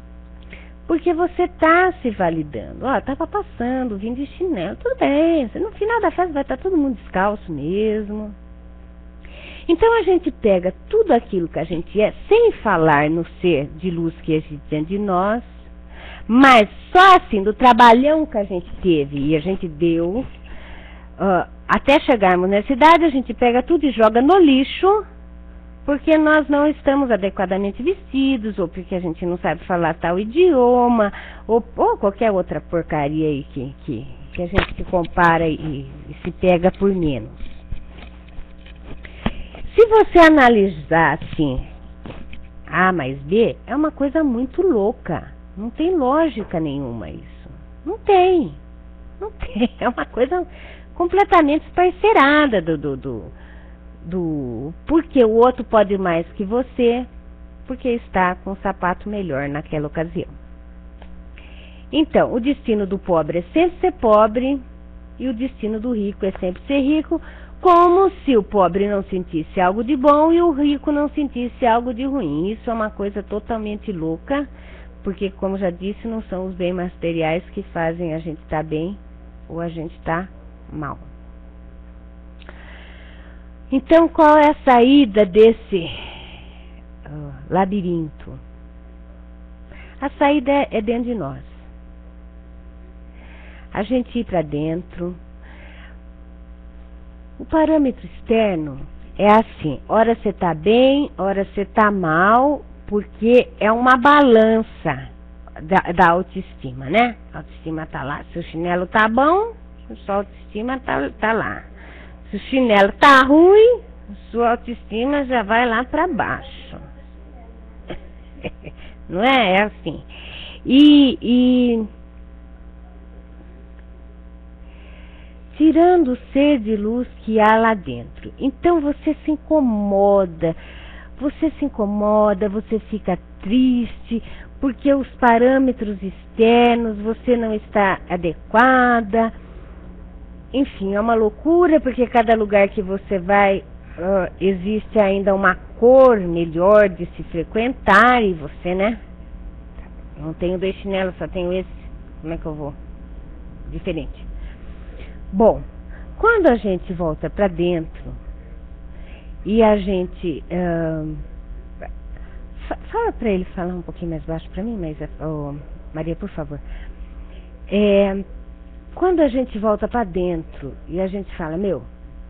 porque você tá se validando. Ó, tava passando, vim de chinelo, tudo bem, no final da festa vai estar todo mundo descalço mesmo. Então a gente pega tudo aquilo que a gente é, sem falar no ser de luz que existe dentro de nós, mas só assim, do trabalhão que a gente teve e a gente deu, até chegarmos nessa idade, a gente pega tudo e joga no lixo, porque nós não estamos adequadamente vestidos, ou porque a gente não sabe falar tal idioma, ou qualquer outra porcaria aí que a gente se compara e se pega por menos. Se você analisar assim, A mais B, é uma coisa muito louca. Não tem lógica nenhuma isso. Não tem. É uma coisa completamente esparcerada do porque o outro pode mais que você, porque está com um sapato melhor naquela ocasião. Então, o destino do pobre é sempre ser pobre e o destino do rico é sempre ser rico, como se o pobre não sentisse algo de bom e o rico não sentisse algo de ruim. Isso é uma coisa totalmente louca, porque, como já disse, não são os bens materiais que fazem a gente estar bem ou a gente estar mal. Então, qual é a saída desse labirinto? A saída é dentro de nós. A gente ir para dentro. O parâmetro externo é assim, ora você está bem, ora você está mal, porque é uma balança da autoestima, né? A autoestima está lá. Se o chinelo está bom, a sua autoestima está lá. Se o chinelo está ruim, a sua autoestima já vai lá para baixo. Não é? É assim. E tirando o ser de luz que há lá dentro. Então você se incomoda, você fica triste, porque os parâmetros externos você não está adequada. Enfim, é uma loucura, porque cada lugar que você vai, existe ainda uma cor melhor de se frequentar, e você, né? Não tenho 2 chinelos, só tenho esse. Como é que eu vou? Diferente. Bom, quando a gente volta para dentro e a gente fala para ele falar um pouquinho mais baixo para mim, mas Maria, por favor. Quando a gente volta para dentro e a gente fala,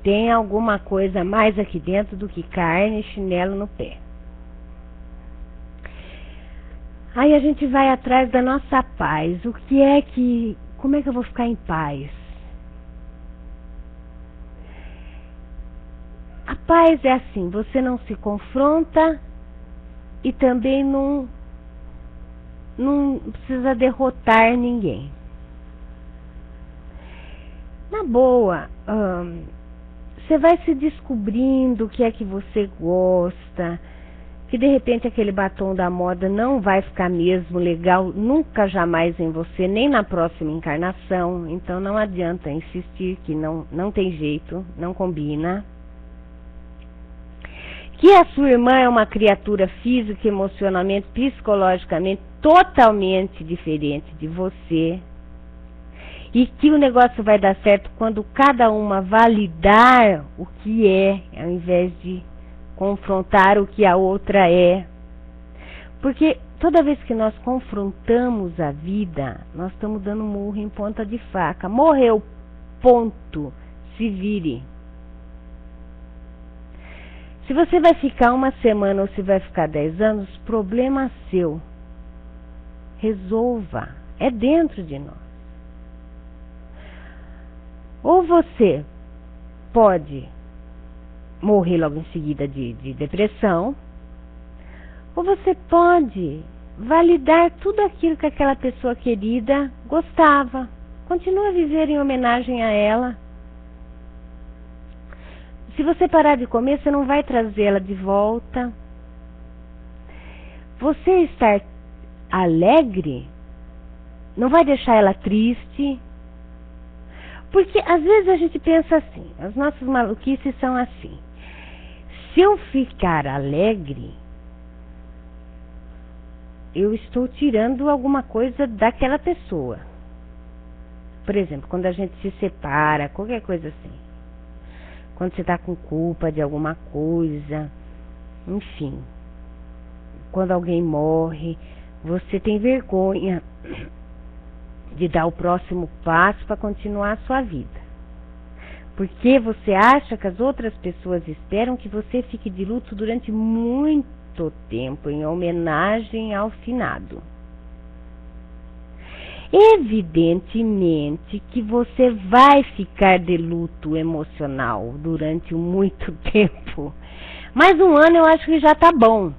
tem alguma coisa mais aqui dentro do que carne e chinelo no pé. Aí a gente vai atrás da nossa paz. Como é que eu vou ficar em paz? A paz é assim, você não se confronta e também não precisa derrotar ninguém. Na boa, você vai se descobrindo o que é que você gosta, que de repente aquele batom da moda não vai ficar mesmo legal, nunca jamais em você, nem na próxima encarnação, então não adianta insistir que não tem jeito, não combina. Que a sua irmã é uma criatura física, emocionalmente, psicologicamente totalmente diferente de você, e que o negócio vai dar certo quando cada uma validar o que é, ao invés de confrontar o que a outra é. Porque toda vez que nós confrontamos a vida, nós estamos dando murro em ponta de faca. Morreu, ponto, se vire. Se você vai ficar 1 semana ou se vai ficar 10 anos, problema seu. Resolva. É dentro de nós. Ou você pode morrer logo em seguida de depressão, ou você pode validar tudo aquilo que aquela pessoa querida gostava. Continua a viver em homenagem a ela. Se você parar de comer, você não vai trazê-la de volta. Você estar alegre não vai deixar ela triste. Porque às vezes a gente pensa assim, as nossas maluquices são assim. Se eu ficar alegre, eu estou tirando alguma coisa daquela pessoa. Por exemplo, quando a gente se separa, qualquer coisa assim. Quando você está com culpa de alguma coisa, enfim. Quando alguém morre, você tem vergonha de dar o próximo passo para continuar a sua vida. Porque você acha que as outras pessoas esperam que você fique de luto durante muito tempo, em homenagem ao finado. Evidentemente que você vai ficar de luto emocional durante muito tempo. Mas um ano eu acho que já está bom.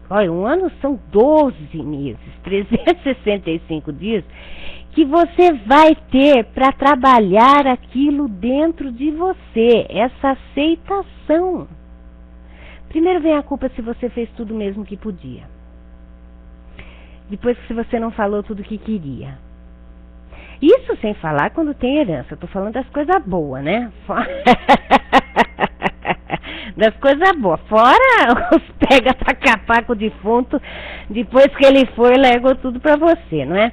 Olha, um ano são 12 meses, 365 dias, que você vai ter para trabalhar aquilo dentro de você, essa aceitação. Primeiro vem a culpa se você fez tudo mesmo que podia. Depois se você não falou tudo que queria. Isso sem falar quando tem herança. Estou falando das coisas boas, né? Das coisas boas. Fora os pega pra capar com o defunto, depois que ele foi, largou tudo pra você, não é?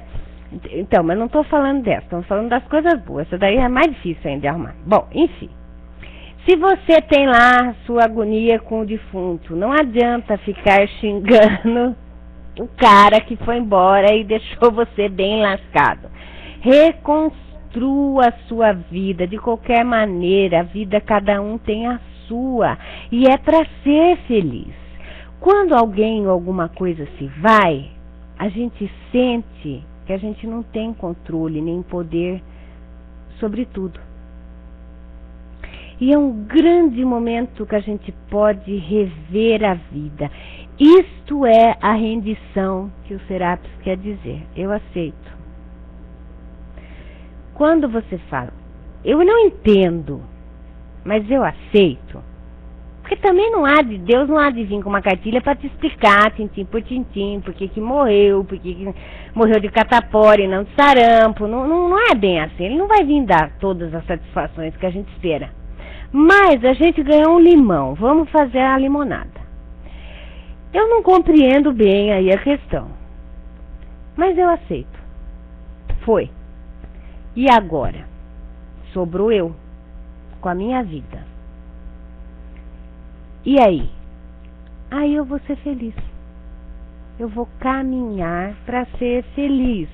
Então, mas não estou falando dessa. Estamos falando das coisas boas. Essa daí é mais difícil ainda de arrumar. Bom, enfim. Se você tem lá sua agonia com o defunto, não adianta ficar xingando o cara que foi embora e deixou você bem lascado. Reconstrua a sua vida de qualquer maneira. A vida cada um tem a sua e é para ser feliz. Quando alguém ou alguma coisa se vai, a gente sente que a gente não tem controle nem poder sobre tudo. E é um grande momento que a gente pode rever a vida. Isto é a rendição que o Serapis quer dizer. Eu aceito. Quando você fala, eu não entendo, mas eu aceito. Porque também não há de, Deus não há de vir com uma cartilha para te explicar, tintim por tintim, por que morreu, por que morreu de catapora e não de sarampo. Não é bem assim. Ele não vai vir dar todas as satisfações que a gente espera. Mas a gente ganhou um limão. Vamos fazer a limonada. Eu não compreendo bem aí a questão. Mas eu aceito. Foi. E agora? Sobrou eu. Com a minha vida. E aí? Aí eu vou ser feliz. Eu vou caminhar para ser feliz.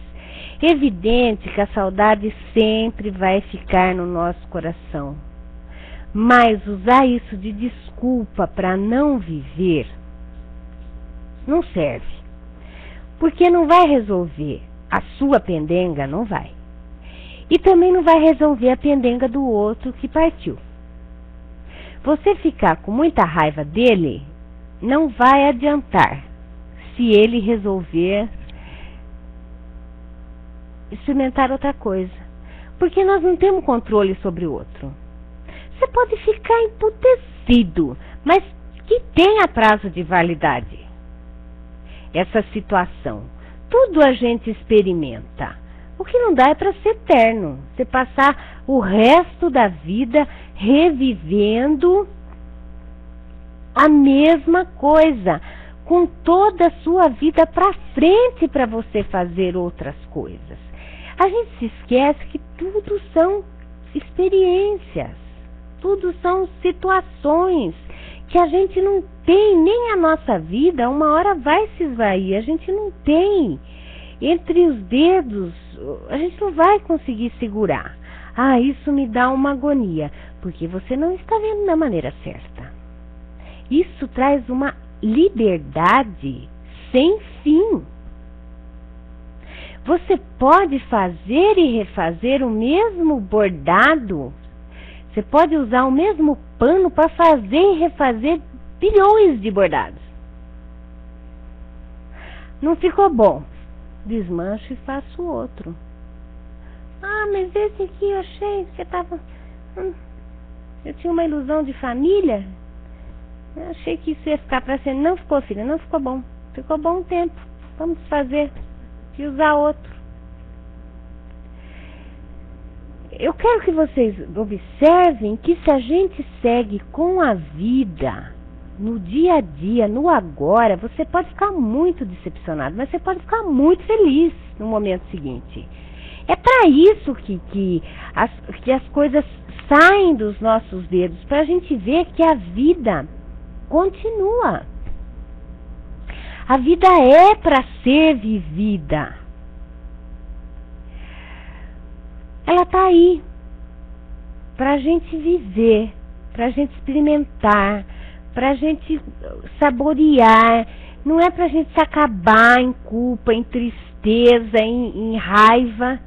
Evidente que a saudade sempre vai ficar no nosso coração. Mas usar isso de desculpa para não viver não serve. Porque não vai resolver a sua pendenga, não vai. E também não vai resolver a pendenga do outro que partiu. Você ficar com muita raiva dele não vai adiantar se ele resolver experimentar outra coisa. Porque nós não temos controle sobre o outro. Você pode ficar emputecido, mas que tenha prazo de validade. Essa situação. Tudo a gente experimenta. O que não dá é para ser eterno. Você passar o resto da vida revivendo a mesma coisa. Com toda a sua vida para frente para você fazer outras coisas. A gente se esquece que tudo são experiências. Tudo são situações que a gente não tem, nem a nossa vida, uma hora vai se esvair, a gente não tem. Entre os dedos, a gente não vai conseguir segurar. Ah, isso me dá uma agonia, porque você não está vendo da maneira certa. Isso traz uma liberdade sem fim. Você pode fazer e refazer o mesmo bordado Você pode usar o mesmo pano para fazer e refazer bilhões de bordados. Não ficou bom? Desmancho e faço outro. Ah, mas esse aqui eu achei que tava... Eu tinha uma ilusão de família. Eu achei que isso ia ficar para sempre. Não ficou, filha, não ficou bom. Ficou bom um tempo. Vamos desfazer e usar outro. Eu quero que vocês observem que se a gente segue com a vida, no dia a dia, no agora, você pode ficar muito decepcionado, mas você pode ficar muito feliz no momento seguinte. É para isso que as coisas saem dos nossos dedos, para a gente ver que a vida continua. A vida é para ser vivida. Ela está aí para a gente viver, para a gente experimentar, para a gente saborear. Não é para a gente se acabar em culpa, em tristeza, em raiva,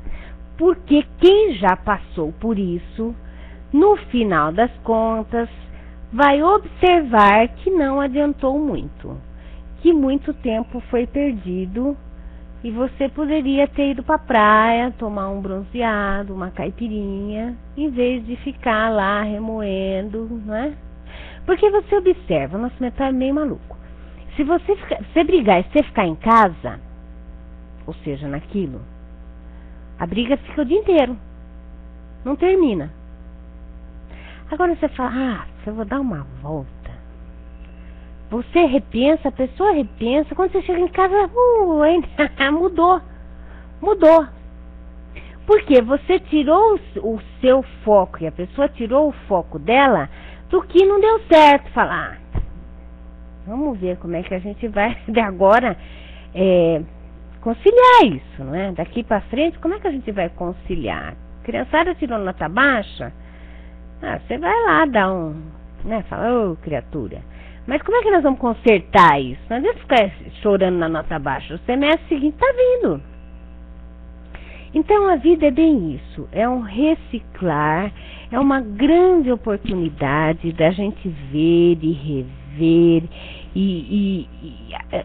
porque quem já passou por isso, no final das contas, vai observar que não adiantou muito, que muito tempo foi perdido. E você poderia ter ido para a praia, tomar um bronzeado, uma caipirinha, em vez de ficar lá remoendo, não é? Porque você observa, nosso mental é meio maluco. Se você brigar e você ficar em casa, ou seja, naquilo, a briga fica o dia inteiro, não termina. Agora você fala, eu vou dar uma volta. Você repensa, a pessoa repensa, quando você chega em casa, mudou. Porque você tirou o seu foco, e a pessoa tirou o foco dela do que não deu certo. Falar, vamos ver como é que a gente vai de agora conciliar isso, não é? Daqui para frente, como é que a gente vai conciliar? A criançada tirou nota baixa, você vai lá dar fala, criatura. Mas como é que nós vamos consertar isso? Não adianta ficar chorando na nota baixa. O semestre seguinte está vindo. Então a vida é bem isso. É um reciclar. É uma grande oportunidade da gente ver e rever.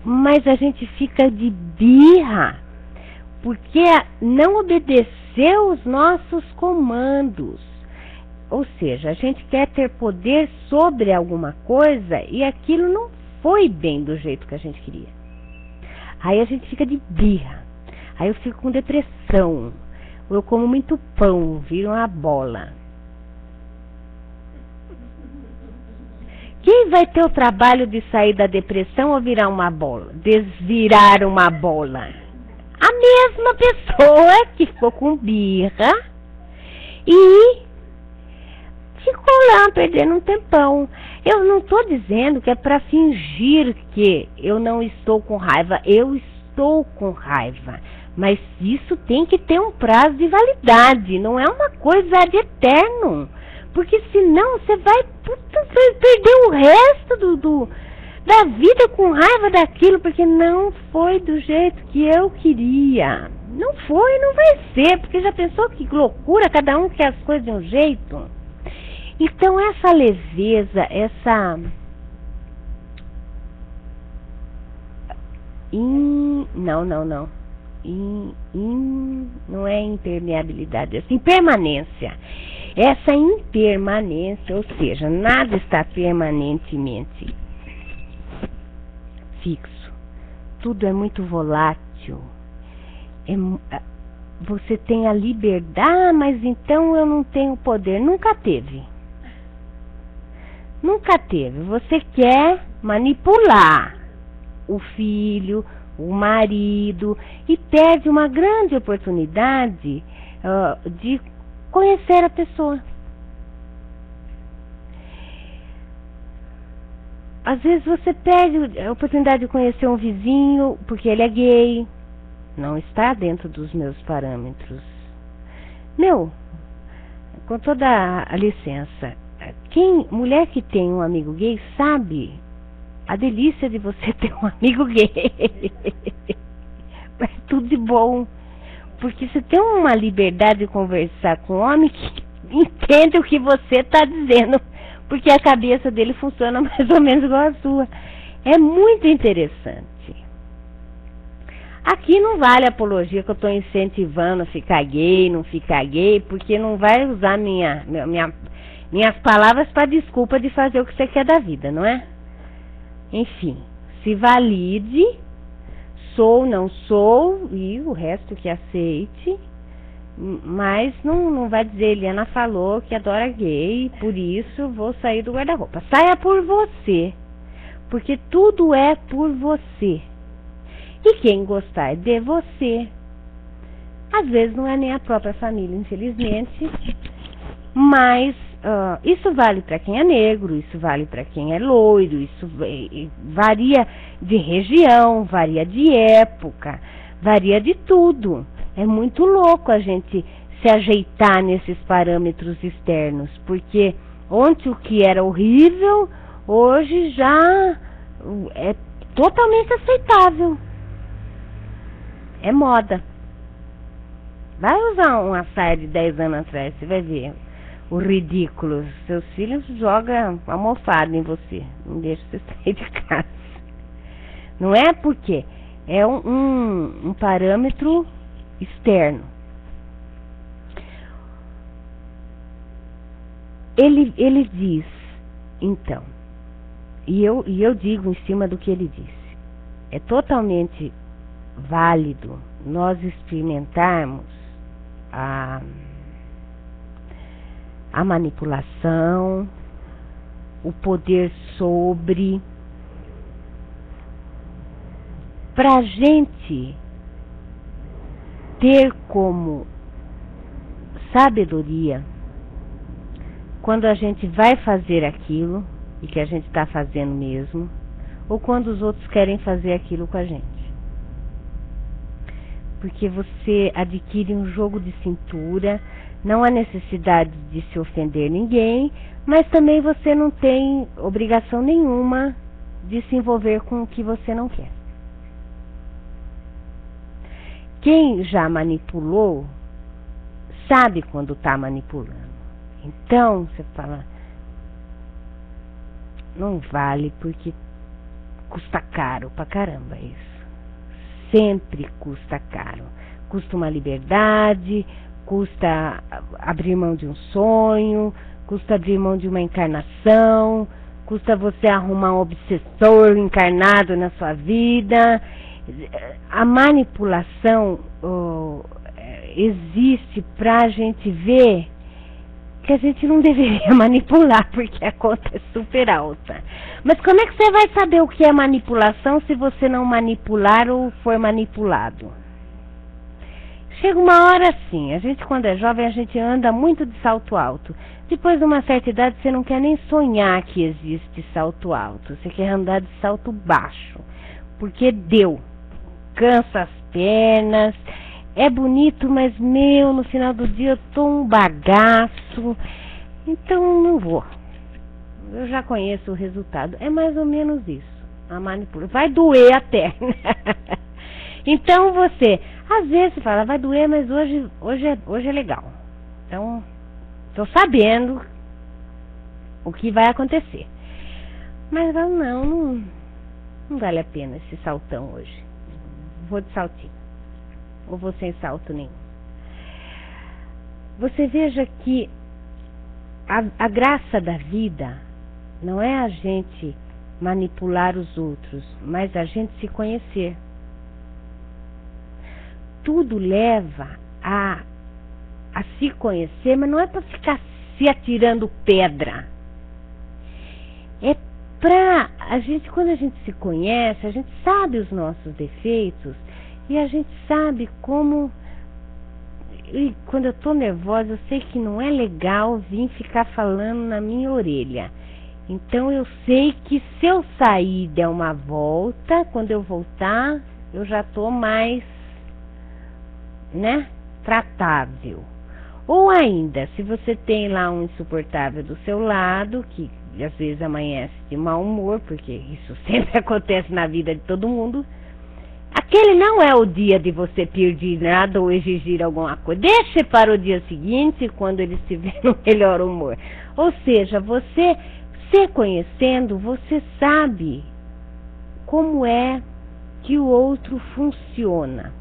Mas a gente fica de birra. Porque não obedeceu os nossos comandos. Ou seja, a gente quer ter poder sobre alguma coisa e aquilo não foi bem do jeito que a gente queria. Aí a gente fica de birra. Aí eu fico com depressão. Ou eu como muito pão, viro uma bola. Quem vai ter o trabalho de sair da depressão ou virar uma bola? Desvirar uma bola? A mesma pessoa que ficou com birra e ficou lá perdendo um tempão. Eu não estou dizendo que é para fingir que eu não estou com raiva. Eu estou com raiva. Mas isso tem que ter um prazo de validade. Não é uma coisa de eterno. Porque senão você vai perder o resto da vida com raiva daquilo. Porque não foi do jeito que eu queria. Não foi, não vai ser. Porque já pensou que loucura? Cada um quer as coisas de um jeito. Então essa leveza, não é impermeabilidade, é impermanência. Essa impermanência, ou seja, nada está permanentemente fixo. Tudo é muito volátil. Você tem a liberdade, mas então eu não tenho poder. Nunca teve. Nunca teve. Você quer manipular o filho, o marido, e perde uma grande oportunidade de conhecer a pessoa. Às vezes você perde a oportunidade de conhecer um vizinho porque ele é gay. Não está dentro dos meus parâmetros. Com toda a licença, mulher que tem um amigo gay sabe a delícia de você ter um amigo gay. Mas tudo de bom. Porque você tem uma liberdade de conversar com um homem que entende o que você está dizendo, porque a cabeça dele funciona mais ou menos igual a sua. É muito interessante. Aqui não vale apologia que eu estou incentivando a ficar gay, não ficar gay, porque não vai usar minhas palavras para desculpa de fazer o que você quer da vida, não é? Enfim, se valide, sou, não sou, e o resto que aceite, mas não vai dizer, Eliana falou que adora gay, por isso vou sair do guarda-roupa. Saia por você, porque tudo é por você. E quem gostar de você, às vezes não é nem a própria família, infelizmente, mas isso vale para quem é negro, isso vale para quem é loiro, isso varia de região, varia de época, varia de tudo. É muito louco a gente se ajeitar nesses parâmetros externos, porque ontem o que era horrível, hoje já é totalmente aceitável. É moda. Vai usar uma saia de 10 anos atrás, você vai ver o ridículo. Seus filhos jogam almofada em você, não deixa você sair de casa. Não é porque é um parâmetro externo. Ele diz, então, e eu digo em cima do que ele disse, é totalmente válido nós experimentarmos a manipulação, o poder sobre, para a gente ter como sabedoria quando a gente vai fazer aquilo e que a gente está fazendo mesmo, ou quando os outros querem fazer aquilo com a gente. Porque você adquire um jogo de cintura, não há necessidade de se ofender ninguém, mas também você não tem obrigação nenhuma de se envolver com o que você não quer. Quem já manipulou, sabe quando está manipulando. Então, você fala, não vale porque custa caro pra caramba isso. Sempre custa caro. Custa uma liberdade, custa abrir mão de um sonho, custa abrir mão de uma encarnação, custa você arrumar um obsessor encarnado na sua vida. A manipulação existe pra gente ver que a gente não deveria manipular, porque a conta é super alta. Mas como é que você vai saber o que é manipulação se você não manipular ou for manipulado? Chega uma hora assim, a gente quando é jovem, a gente anda muito de salto alto. Depois de uma certa idade, você não quer nem sonhar que existe salto alto. Você quer andar de salto baixo, porque deu. Cansa as pernas. É bonito, mas no final do dia eu tô um bagaço, então não vou. Eu já conheço o resultado. É mais ou menos isso. A manipulação. Vai doer até. Então você, às vezes você fala, vai doer, mas hoje é legal. Então, tô sabendo o que vai acontecer. Mas não vale a pena esse saltão hoje. Vou de saltinho. Ou vou sem salto nenhum. Você veja que a graça da vida não é a gente manipular os outros, mas a gente se conhecer. Tudo leva a se conhecer, mas não é para ficar se atirando pedra. É pra a gente, quando a gente se conhece, a gente sabe os nossos defeitos e a gente sabe como. E quando eu tô nervosa, eu sei que não é legal vir ficar falando na minha orelha. Então eu sei que se eu sair e der uma volta, quando eu voltar, eu já tô mais, tratável. Ou ainda, se você tem lá um insuportável do seu lado, que às vezes amanhece de mau humor, porque isso sempre acontece na vida de todo mundo, Aquele não é o dia de você pedir nada ou exigir alguma coisa. Deixe para o dia seguinte, quando ele estiver no melhor humor. Ou seja, você se conhecendo, você sabe como é que o outro funciona.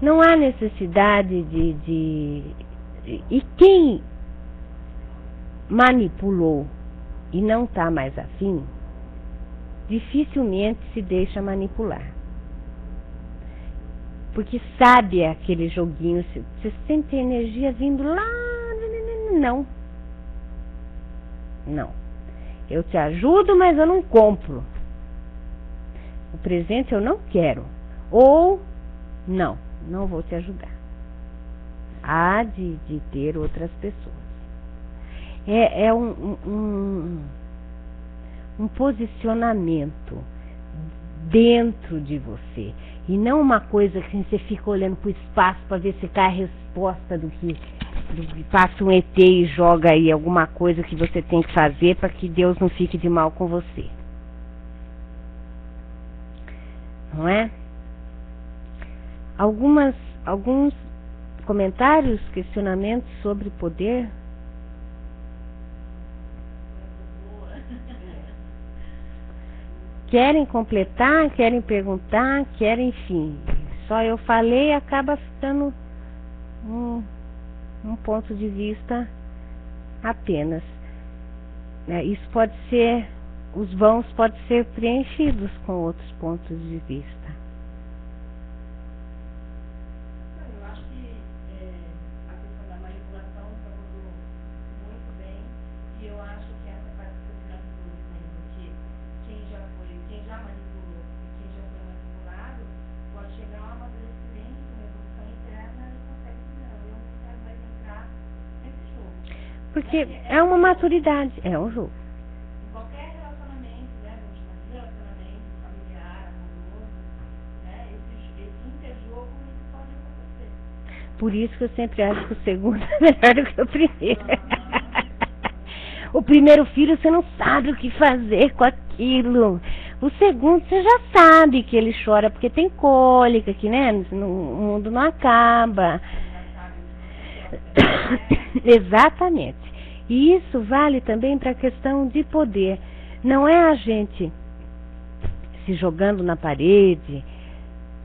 Não há necessidade E quem manipulou e não está mais afim, dificilmente se deixa manipular. Porque sabe aquele joguinho, você sente a energia vindo lá, não. Não. Eu te ajudo, mas eu não compro. O presente eu não quero. Ou, não vou te ajudar. Há de ter outras pessoas. É um posicionamento dentro de você. E não uma coisa que você fica olhando para o espaço para ver se cai a resposta do que passa um ET e joga aí alguma coisa que você tem que fazer para que Deus não fique de mal com você. Não é? Alguns comentários, questionamentos sobre poder? Querem completar, querem perguntar, querem, enfim. Só eu falei, acaba ficando um ponto de vista apenas. Isso pode ser, os vãos podem ser preenchidos com outros pontos de vista.
Eu acho que a questão da manipulação trabalhou muito bem, e eu acho que essa parte que você falou, que quem já manipulou e quem já foi manipulado pode chegar a um amadurecimento, uma evolução interna e consegue dizer, não, eu não quero mais entrar nesse jogo.
Porque é uma maturidade, é um jogo.
Em qualquer relacionamento, né, relacionamento familiar, amoroso, né, esse interjogo isso pode acontecer.
Por isso que eu sempre acho que o segundo é melhor do que o primeiro. O primeiro filho você não sabe o que fazer com aquilo. O segundo você já sabe que ele chora porque tem cólica, que né, o mundo não acaba. Exatamente. E isso vale também para a questão de poder. Não é a gente se jogando na parede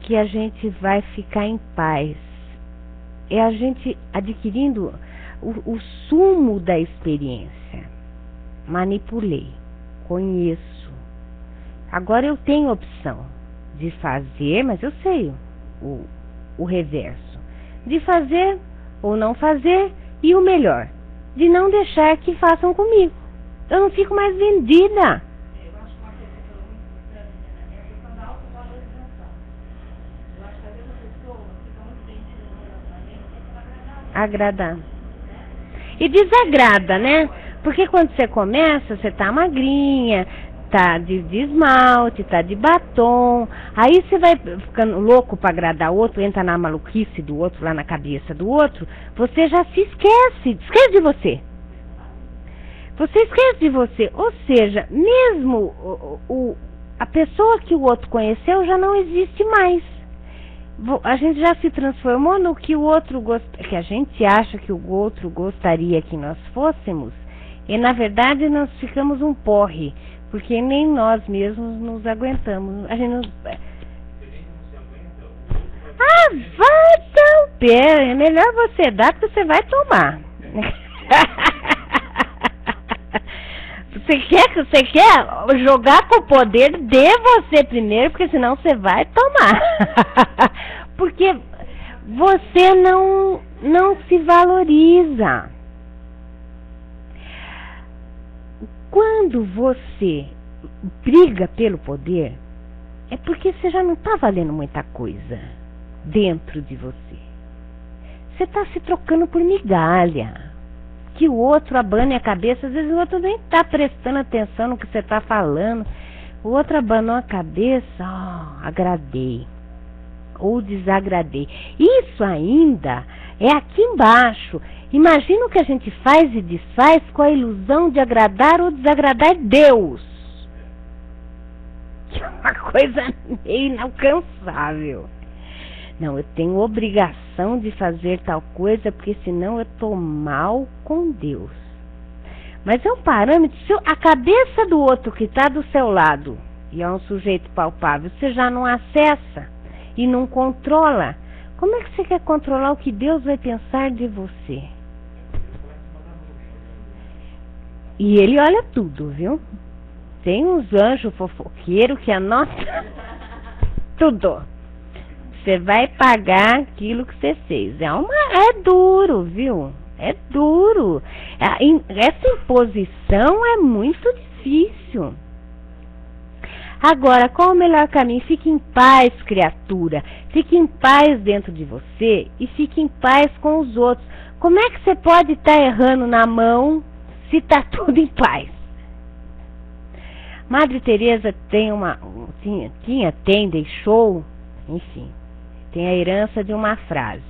que a gente vai ficar em paz. É a gente adquirindo o sumo da experiência. Manipulei, conheço. Agora eu tenho opção de fazer, mas eu sei o reverso. De fazer ou não fazer, e o melhor, de não deixar que façam comigo. Eu não fico mais vendida.
Eu acho que uma coisa que é muito importante é a questão da autovalorização. Eu acho que às vezes a pessoa fica muito vendida no relacionamento e para agradar.
Agradar. E desagrada, né? Porque quando você começa, você tá magrinha, tá de esmalte, tá de batom. Aí você vai ficando louco para agradar o outro, entra na maluquice do outro, lá na cabeça do outro, você já se esquece de você. Você esquece de você. Ou seja, mesmo a pessoa que o outro conheceu já não existe mais. A gente já se transformou no que o outro que a gente acha que o outro gostaria que nós fôssemos, e na verdade nós ficamos um porre, porque nem nós mesmos nos aguentamos. A gente não... vai dar o pé, é melhor você dar porque você vai tomar. Você quer jogar com o poder, dê você primeiro, porque senão você vai tomar. Porque você não se valoriza. Quando você briga pelo poder, é porque você já não está valendo muita coisa dentro de você. Você está se trocando por migalha. Que o outro abane a cabeça, às vezes o outro nem está prestando atenção no que você está falando. O outro abanou a cabeça, agradei. Ou desagradei. Isso ainda é aqui embaixo. Imagina o que a gente faz e desfaz com a ilusão de agradar ou desagradar Deus. Que é uma coisa meio inalcançável. Não, eu tenho obrigação de fazer tal coisa, porque senão eu tô mal com Deus. Mas é um parâmetro, se a cabeça do outro que está do seu lado, e é um sujeito palpável, você já não acessa e não controla. Como é que você quer controlar o que Deus vai pensar de você? E ele olha tudo, viu? Tem uns anjos fofoqueiros que anotam tudo. Você vai pagar aquilo que você fez. É duro, viu? É duro. Essa imposição é muito difícil. Agora, qual é o melhor caminho? Fique em paz, criatura. Fique em paz dentro de você e fique em paz com os outros. Como é que você pode estar errando na mão se está tudo em paz? Madre Teresa deixou, enfim, tem a herança de uma frase,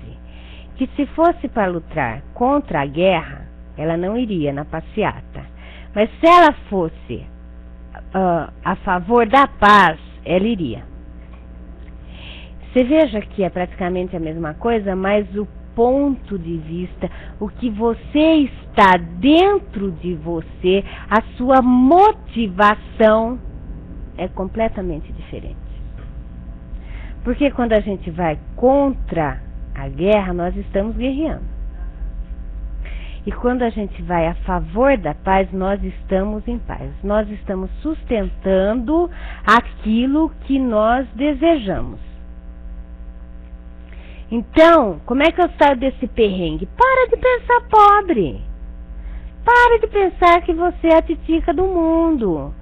que se fosse para lutar contra a guerra, ela não iria na passeata. Mas se ela fosse a favor da paz, ela iria. Você veja que é praticamente a mesma coisa, mas o ponto de vista, o que você está dentro de você, a sua motivação é completamente diferente. Porque quando a gente vai contra a guerra, nós estamos guerreando. E quando a gente vai a favor da paz, nós estamos em paz. Nós estamos sustentando aquilo que nós desejamos. Então, como é que eu saio desse perrengue? Para de pensar pobre. Para de pensar que você é a titica do mundo.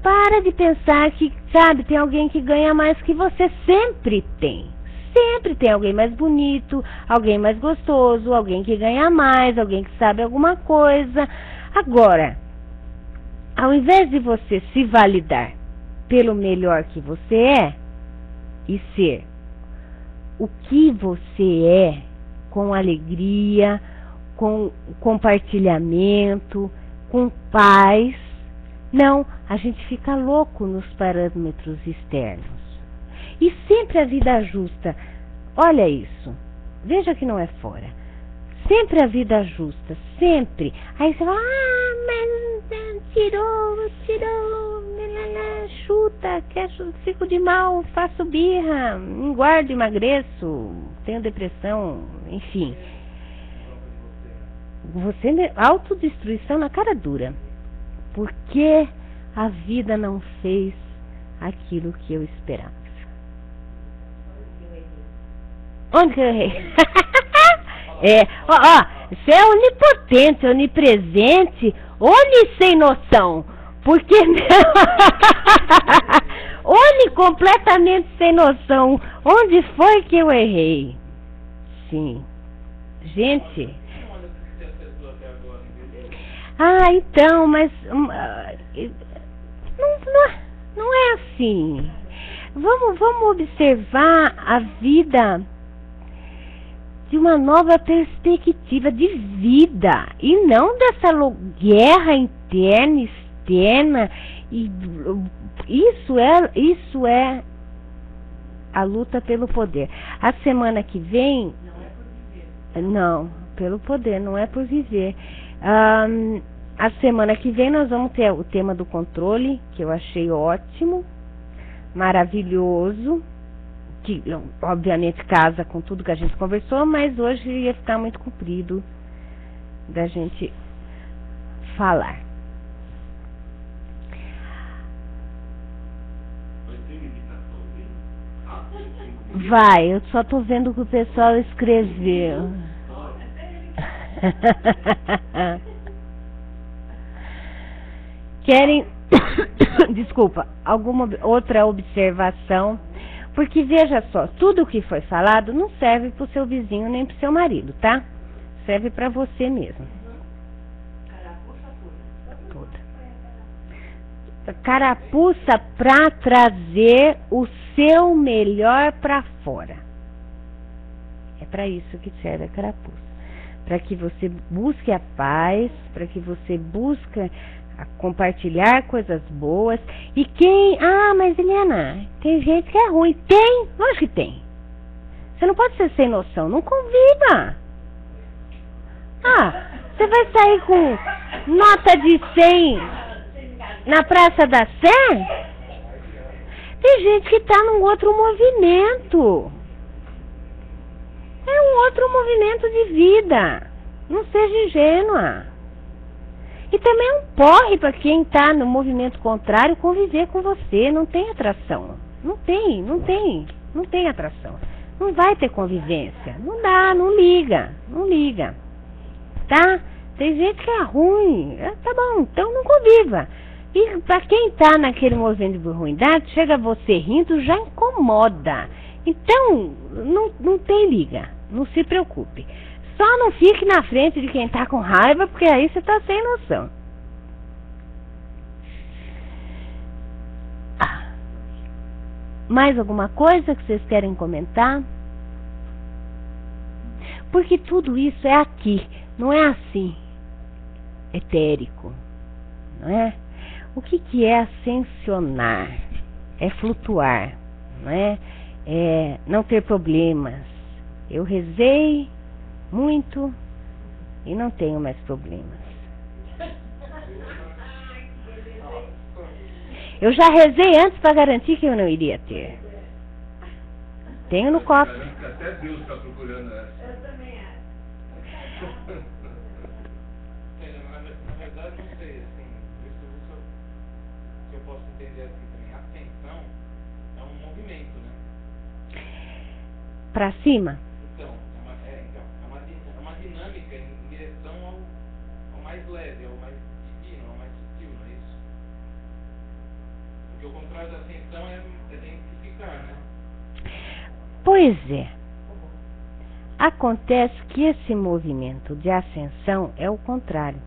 Para de pensar que, sabe, tem alguém que ganha mais que você. Sempre tem. Sempre tem alguém mais bonito, alguém mais gostoso, alguém que ganha mais, alguém que sabe alguma coisa. Agora, ao invés de você se validar pelo melhor que você é e ser o que você é, com alegria, com compartilhamento, com paz, não, a gente fica louco nos parâmetros externos. E sempre a vida justa, olha isso, veja que não é fora, sempre a vida justa, sempre. Aí você fala, mas tirou, chuta, fico de mal, faço birra, engordo, emagreço, tenho depressão, enfim. Você, autodestruição na cara dura, porque a vida não fez aquilo que eu esperava. Onde que eu errei? Você é onipotente, onipresente, sem noção. Porque completamente sem noção. Onde foi que eu errei? Sim. Gente. Então, mas não é assim. Vamos observar a vida de uma nova perspectiva de vida e não dessa guerra interna, externa. E isso é a luta pelo poder. A semana que vem não, pelo poder, não é por viver. A semana que vem nós vamos ter o tema do controle, que eu achei ótimo, maravilhoso, que obviamente casa com tudo que a gente conversou, mas hoje ia ficar muito comprido da gente falar. Vai, eu só tô vendo o que o pessoal escreveu. Querem, desculpa, alguma outra observação? Porque veja só, tudo o que foi falado não serve para o seu vizinho nem para o seu marido, tá? Serve para você mesmo. Carapuça para trazer o seu melhor para fora. É para isso que serve a carapuça. Para que você busque a paz, para que você busque a compartilhar coisas boas. E quem... Ah, mas Eliana, tem gente que é ruim. Tem, lógico que tem. Você não pode ser sem noção, não conviva. Ah, você vai sair com nota de 100 na Praça da Sé? Tem gente que está num outro movimento. É um outro movimento de vida. Não seja ingênua. E também é um porre para quem está no movimento contrário conviver com você. Não tem atração. Não tem atração. Não vai ter convivência. Não dá, não liga. Tá? Tem gente que é ruim. Tá bom, então não conviva. E para quem está naquele movimento de ruindade, chega você rindo, já incomoda. Então, não tem liga. Não se preocupe. Só não fique na frente de quem está com raiva, porque aí você está sem noção. Mais alguma coisa que vocês querem comentar? Porque tudo isso é aqui, não é assim, etérico, não é? O que é ascensionar? É flutuar, não é? É não ter problemas. Eu rezei muito e não tenho mais problemas. Eu já rezei antes para garantir que eu não iria ter. Tenho no copo.
Até Deus está procurando essa.
Eu também acho.
Na verdade, não sei, assim, se eu posso entender assim também, ascensão é um movimento, né?
Para cima?
Então, é uma dinâmica em direção ao mais leve, ao mais divino, ao mais sutil, não é isso? Porque o contrário da ascensão é densificar, né?
Pois é. Acontece que esse movimento de ascensão é o contrário.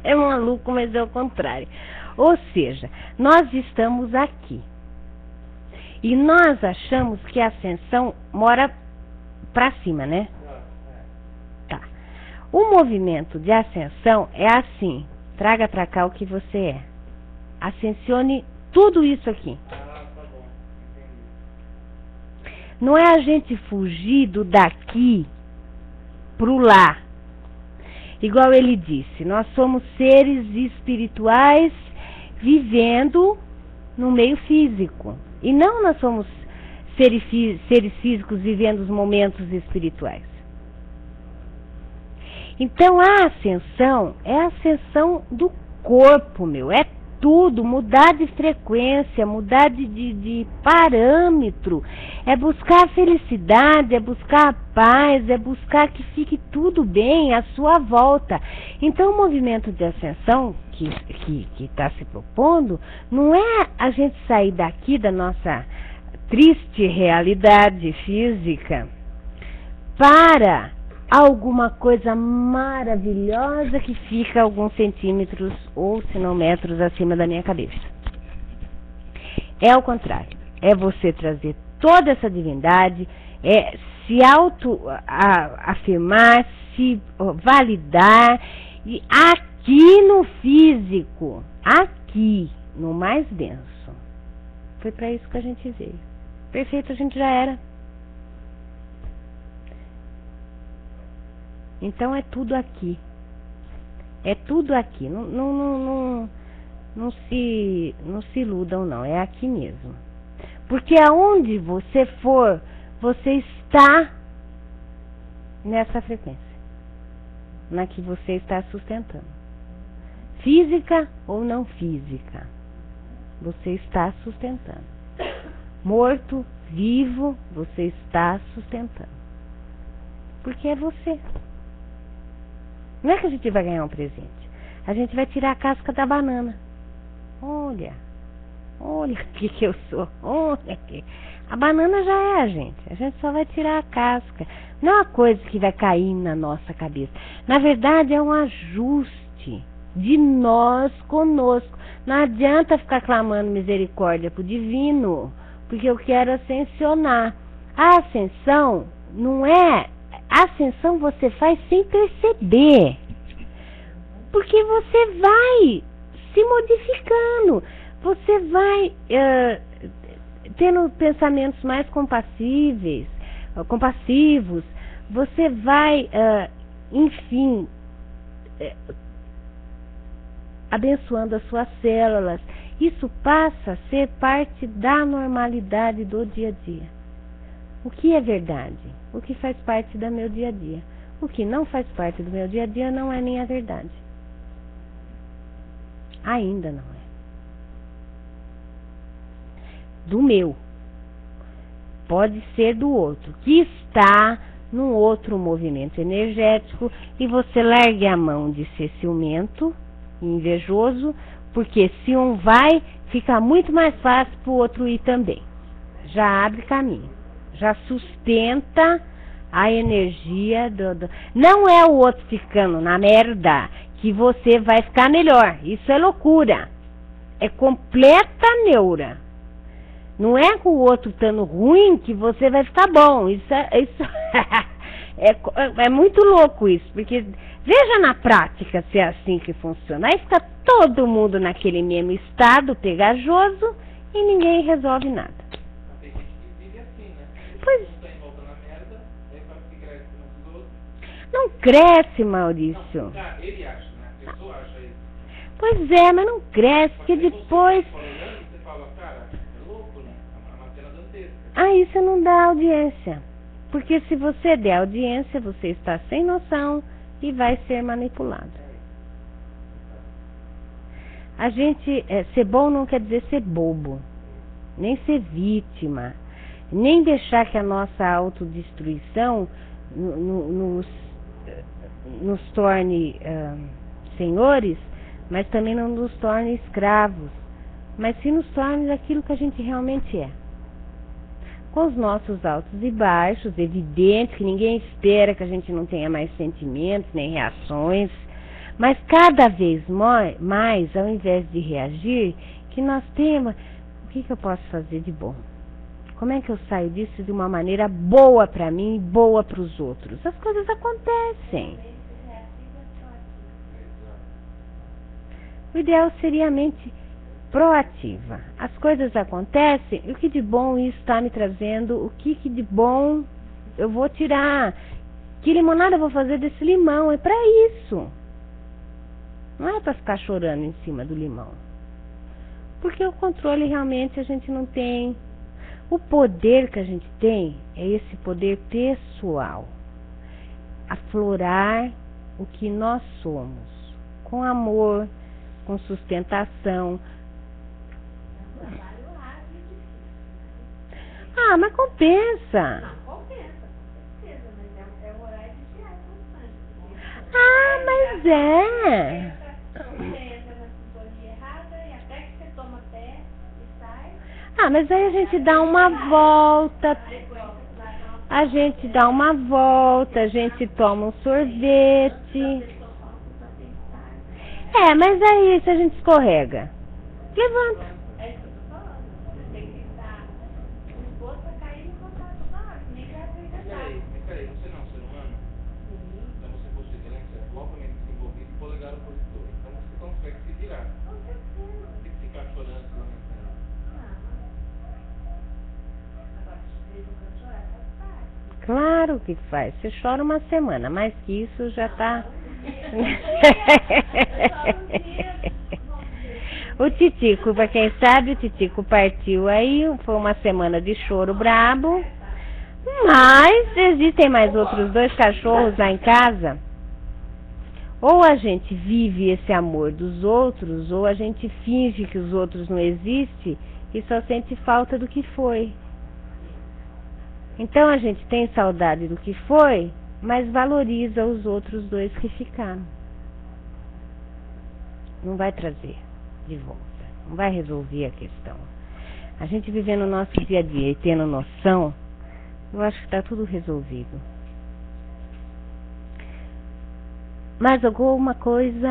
É maluco, mas é o contrário. Ou seja, nós estamos aqui. E nós achamos que a ascensão mora para cima, né? Tá. O movimento de ascensão é assim. Traga para cá o que você é. Ascensione tudo isso aqui.
Tá bom, entendi.
Não é a gente fugir do daqui pro lá. Igual ele disse, nós somos seres espirituais vivendo no meio físico. E não nós somos seres físicos vivendo os momentos espirituais. Então a ascensão é a ascensão do corpo, meu. É tudo, mudar de frequência, mudar de parâmetro. É buscar a felicidade, é buscar a paz, é buscar que fique tudo bem à sua volta. Então o movimento de ascensão que está se propondo não é a gente sair daqui da nossa triste realidade física para alguma coisa maravilhosa que fica alguns centímetros ou se não metros acima da minha cabeça. É o contrário. É você trazer toda essa divindade, é se afirmar, se validar, e aqui no físico, aqui no mais denso. Foi para isso que a gente veio. Perfeito, a gente já era. Então é tudo aqui. É tudo aqui. Não se iludam, não. É aqui mesmo. Porque aonde você for, você está nessa frequência. Na que você está sustentando. Física ou não física. Você está sustentando. Morto, vivo, você está sustentando. Porque é você. Não é que a gente vai ganhar um presente. A gente vai tirar a casca da banana. Olha o que eu sou. Olha aqui. A banana já é a gente. A gente só vai tirar a casca. Não é uma coisa que vai cair na nossa cabeça. Na verdade, é um ajuste de nós conosco. Não adianta ficar clamando misericórdia pro divino, porque eu quero ascensionar. A ascensão não é a ascensão você faz sem perceber. Porque você vai se modificando. Você vai tendo pensamentos mais compassivos. Você vai, enfim, abençoando as suas células. Isso passa a ser parte da normalidade do dia a dia. O que é verdade? O que faz parte do meu dia a dia? O que não faz parte do meu dia a dia não é minha verdade. Ainda não é. Do meu. Pode ser do outro, que está num outro movimento energético, e você largue a mão de ser ciumento e invejoso, porque se um vai, fica muito mais fácil para o outro ir também. Já abre caminho, já sustenta a energia do... Não é o outro ficando na merda que você vai ficar melhor. Isso é loucura. É completa neura. Não é com o outro estando ruim que você vai ficar bom. Isso é muito louco isso, porque veja na prática se é assim que funciona. Aí fica todo mundo naquele mesmo estado pegajoso e ninguém resolve nada.
Tem gente que vive assim, né?
Pois.
Não tá em volta na merda, aí fala que cresce uns dos outros.
Não cresce, Maurício.
Não, tá, ele acha, né? A pessoa acha isso.
Pois é, mas não cresce, porque
Mas aí
depois...
Você fala, cara, é louco, né? É uma cena dantesca.
Aí você não dá audiência. Porque se você der audiência, você está sem noção e vai ser manipulado. A gente, ser bom não quer dizer ser bobo, nem ser vítima, nem deixar que a nossa autodestruição nos torne senhores, mas também não nos torne escravos, mas sim nos torne aquilo que a gente realmente é. Com os nossos altos e baixos, evidente que ninguém espera que a gente não tenha mais sentimentos, nem reações, mas cada vez mais, ao invés de reagir, que nós temos, o que eu posso fazer de bom? Como é que eu saio disso de uma maneira boa para mim e boa para os outros? As coisas acontecem. O ideal seria a mente proativa. As coisas acontecem, e o que de bom isso está me trazendo? O que de bom eu vou tirar? Que limonada eu vou fazer desse limão? É para isso. Não é para ficar chorando em cima do limão. Porque o controle realmente a gente não tem. O poder que a gente tem é esse poder pessoal. Aflorar o que nós somos. Com amor, com sustentação. Ah, mas compensa.
Compensa, com certeza, mas é o horário de diário constante.
Ah, mas é.
Você entra na sintonia errada e até que você toma pé e sai.
Ah, mas aí a gente dá uma volta. A gente dá uma volta, a gente toma um sorvete. É, mas aí se a gente escorrega, levanta.
É isso que eu tô falando. Você tem que estar disposto a cair e voltar toda hora, nem que
Mas peraí, você não é um ser humano? Então você possui excelência loucamente desenvolvida e polegar opositor. Então você consegue se virar.
Com certeza.
Não tem que ficar chorando, se lamentando.
Agora, de vez em quando chorar faz parte.
Claro que faz. Você chora uma semana, mais que isso já tá. O Titico, para quem sabe, o Titico partiu aí, foi uma semana de choro brabo, mas existem mais outros 2 cachorros lá em casa. Ou a gente vive esse amor dos outros, ou a gente finge que os outros não existem e só sente falta do que foi. Então a gente tem saudade do que foi, mas valoriza os outros 2 que ficaram. Não vai trazer de volta, não vai resolver a questão. A gente vivendo o nosso dia a dia e tendo noção, eu acho que está tudo resolvido. Mais alguma coisa?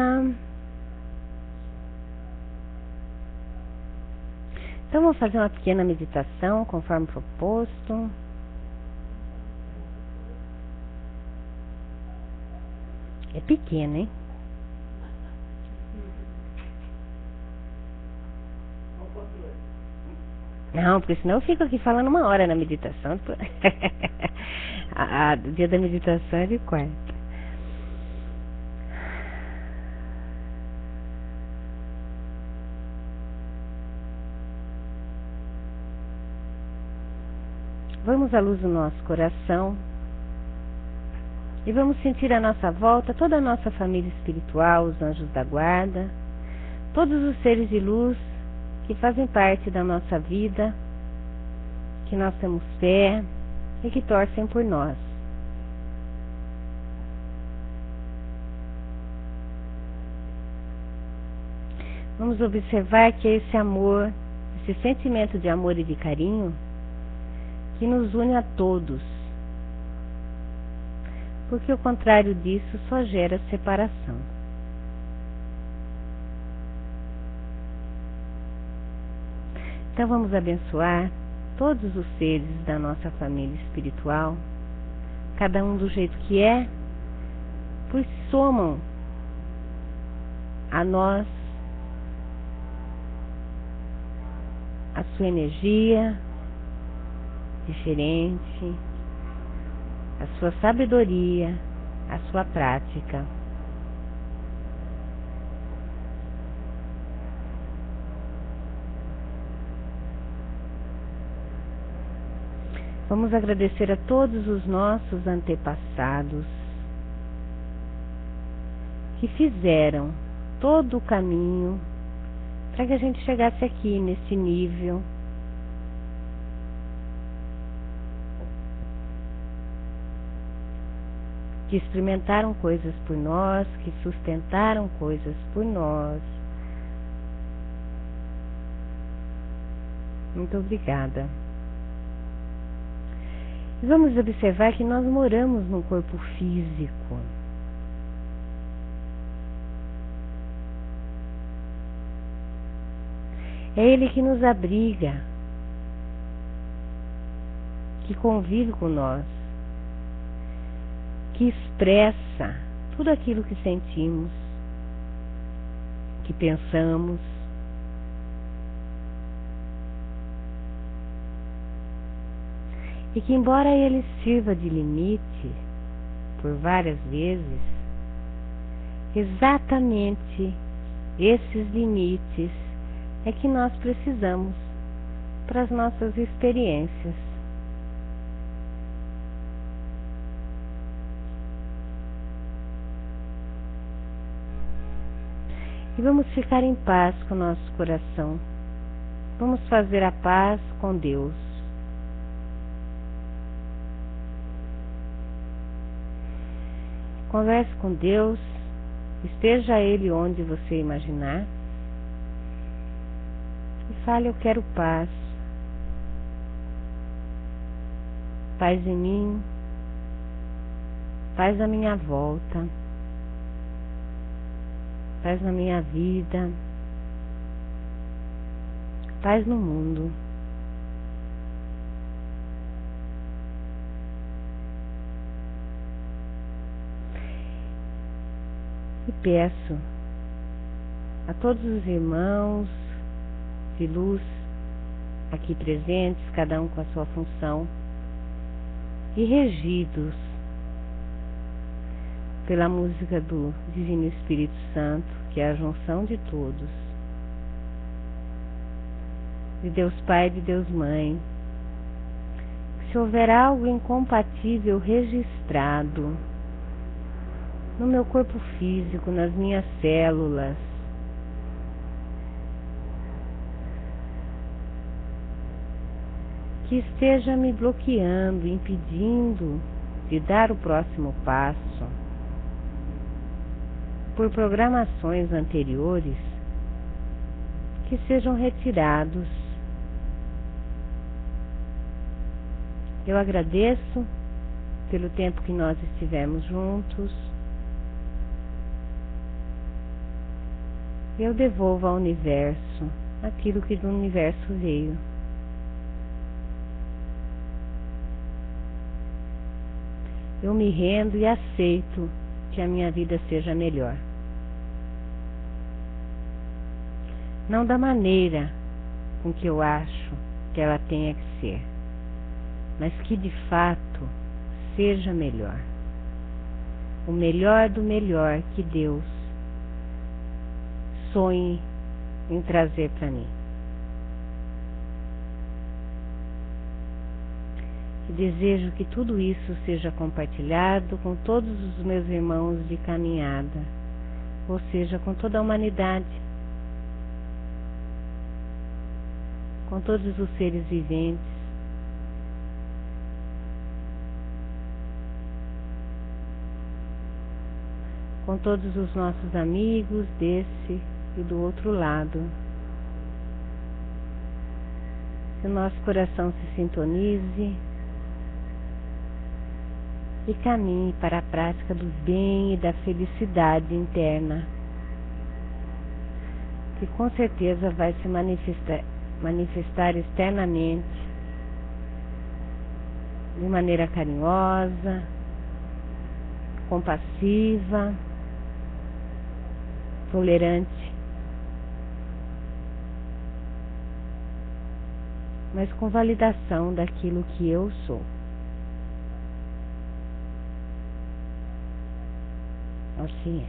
Então vamos fazer uma pequena meditação conforme proposto. É pequeno, hein? Não, porque senão eu fico aqui falando 1 hora na meditação. O dia da meditação é de quarta. Vamos à luz do nosso coração e vamos sentir à nossa volta toda a nossa família espiritual, os anjos da guarda, todos os seres de luz que fazem parte da nossa vida, que nós temos fé e que torcem por nós. Vamos observar que é esse amor, esse sentimento de amor e de carinho que nos une a todos, porque o contrário disso só gera separação. Então vamos abençoar todos os seres da nossa família espiritual, cada um do jeito que é, pois somam a nós a sua energia diferente, a sua sabedoria, a sua prática. Vamos agradecer a todos os nossos antepassados que fizeram todo o caminho para que a gente chegasse aqui nesse nível. Que experimentaram coisas por nós, que sustentaram coisas por nós. Muito obrigada. E vamos observar que nós moramos num corpo físico. É ele que nos abriga, que convive com nós, que expressa tudo aquilo que sentimos, que pensamos. E que, embora ele sirva de limite por várias vezes, exatamente esses limites é que nós precisamos para as nossas experiências. E vamos ficar em paz com o nosso coração. Vamos fazer a paz com Deus. Converse com Deus, esteja Ele onde você imaginar, e fale: eu quero paz. Paz em mim, paz à minha volta, paz na minha vida, paz no mundo. E peço a todos os irmãos de luz aqui presentes, cada um com a sua função, e regidos pela música do Divino Espírito Santo, que é a junção de todos, de Deus Pai e de Deus Mãe, que se houver algo incompatível registrado no meu corpo físico, nas minhas células, que esteja me bloqueando, impedindo de dar o próximo passo, por programações anteriores, que sejam retirados. Eu agradeço pelo tempo que nós estivemos juntos. Eu devolvo ao universo aquilo que do universo veio. Eu me rendo e aceito que a minha vida seja melhor. Não da maneira com que eu acho que ela tenha que ser, mas que de fato seja melhor. O melhor do melhor que Deus sonhe em trazer para mim. E desejo que tudo isso seja compartilhado com todos os meus irmãos de caminhada, ou seja, com toda a humanidade, com todos os seres viventes, com todos os nossos amigos desse e do outro lado. Que o nosso coração se sintonize e caminhe para a prática do bem e da felicidade interna, que com certeza vai se manifestar externamente de maneira carinhosa, compassiva, tolerante, mas com validação daquilo que eu sou. Assim é.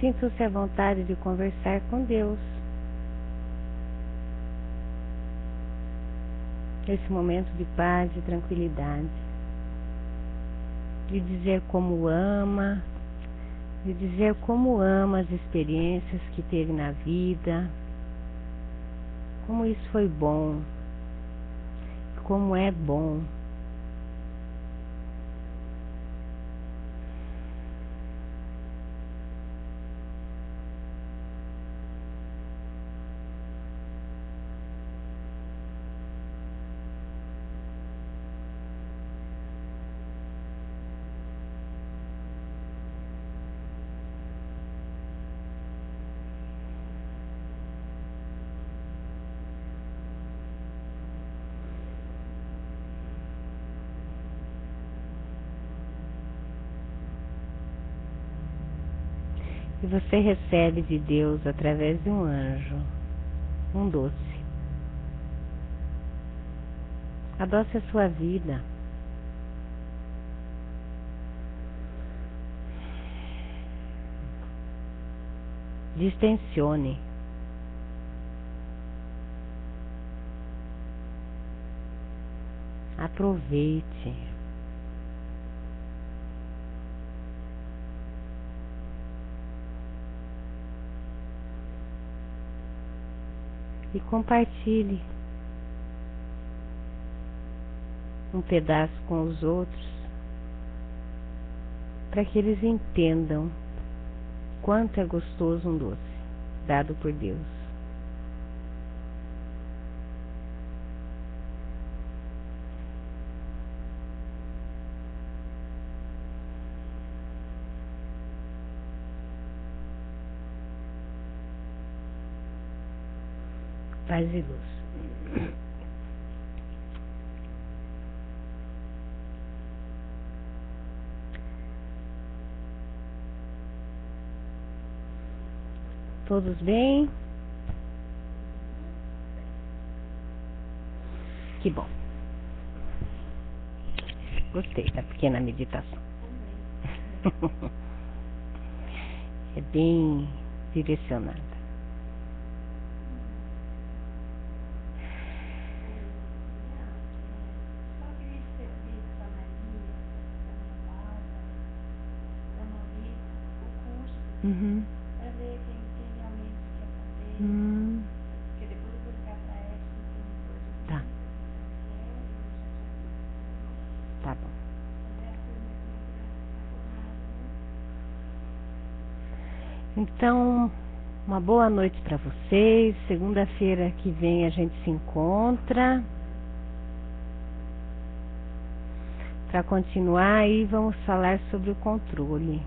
Sintam-se à vontade de conversar com Deus. Esse momento de paz e tranquilidade. De dizer como ama, de dizer como ama as experiências que teve na vida, como isso foi bom, como é bom. E você recebe de Deus através de um anjo, um doce. Adoce a sua vida. Distensione. Aproveite. E compartilhe um pedaço com os outros, para que eles entendam quanto é gostoso um doce dado por Deus. Paz e luz. Todos bem? Que bom. Gostei da pequena meditação. É bem direcionada. Uhum.
Para ver quem realmente quer fazer. Porque depois eu vou ligar para ela e
Tá. Tá bom. Então, uma boa noite para vocês. Segunda-feira que vem a gente se encontra. Para continuar aí, vamos falar sobre o controle.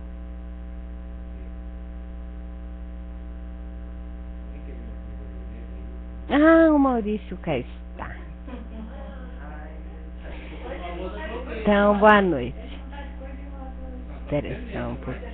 Maurício cá está. Então, boa noite. Espera só um pouquinho.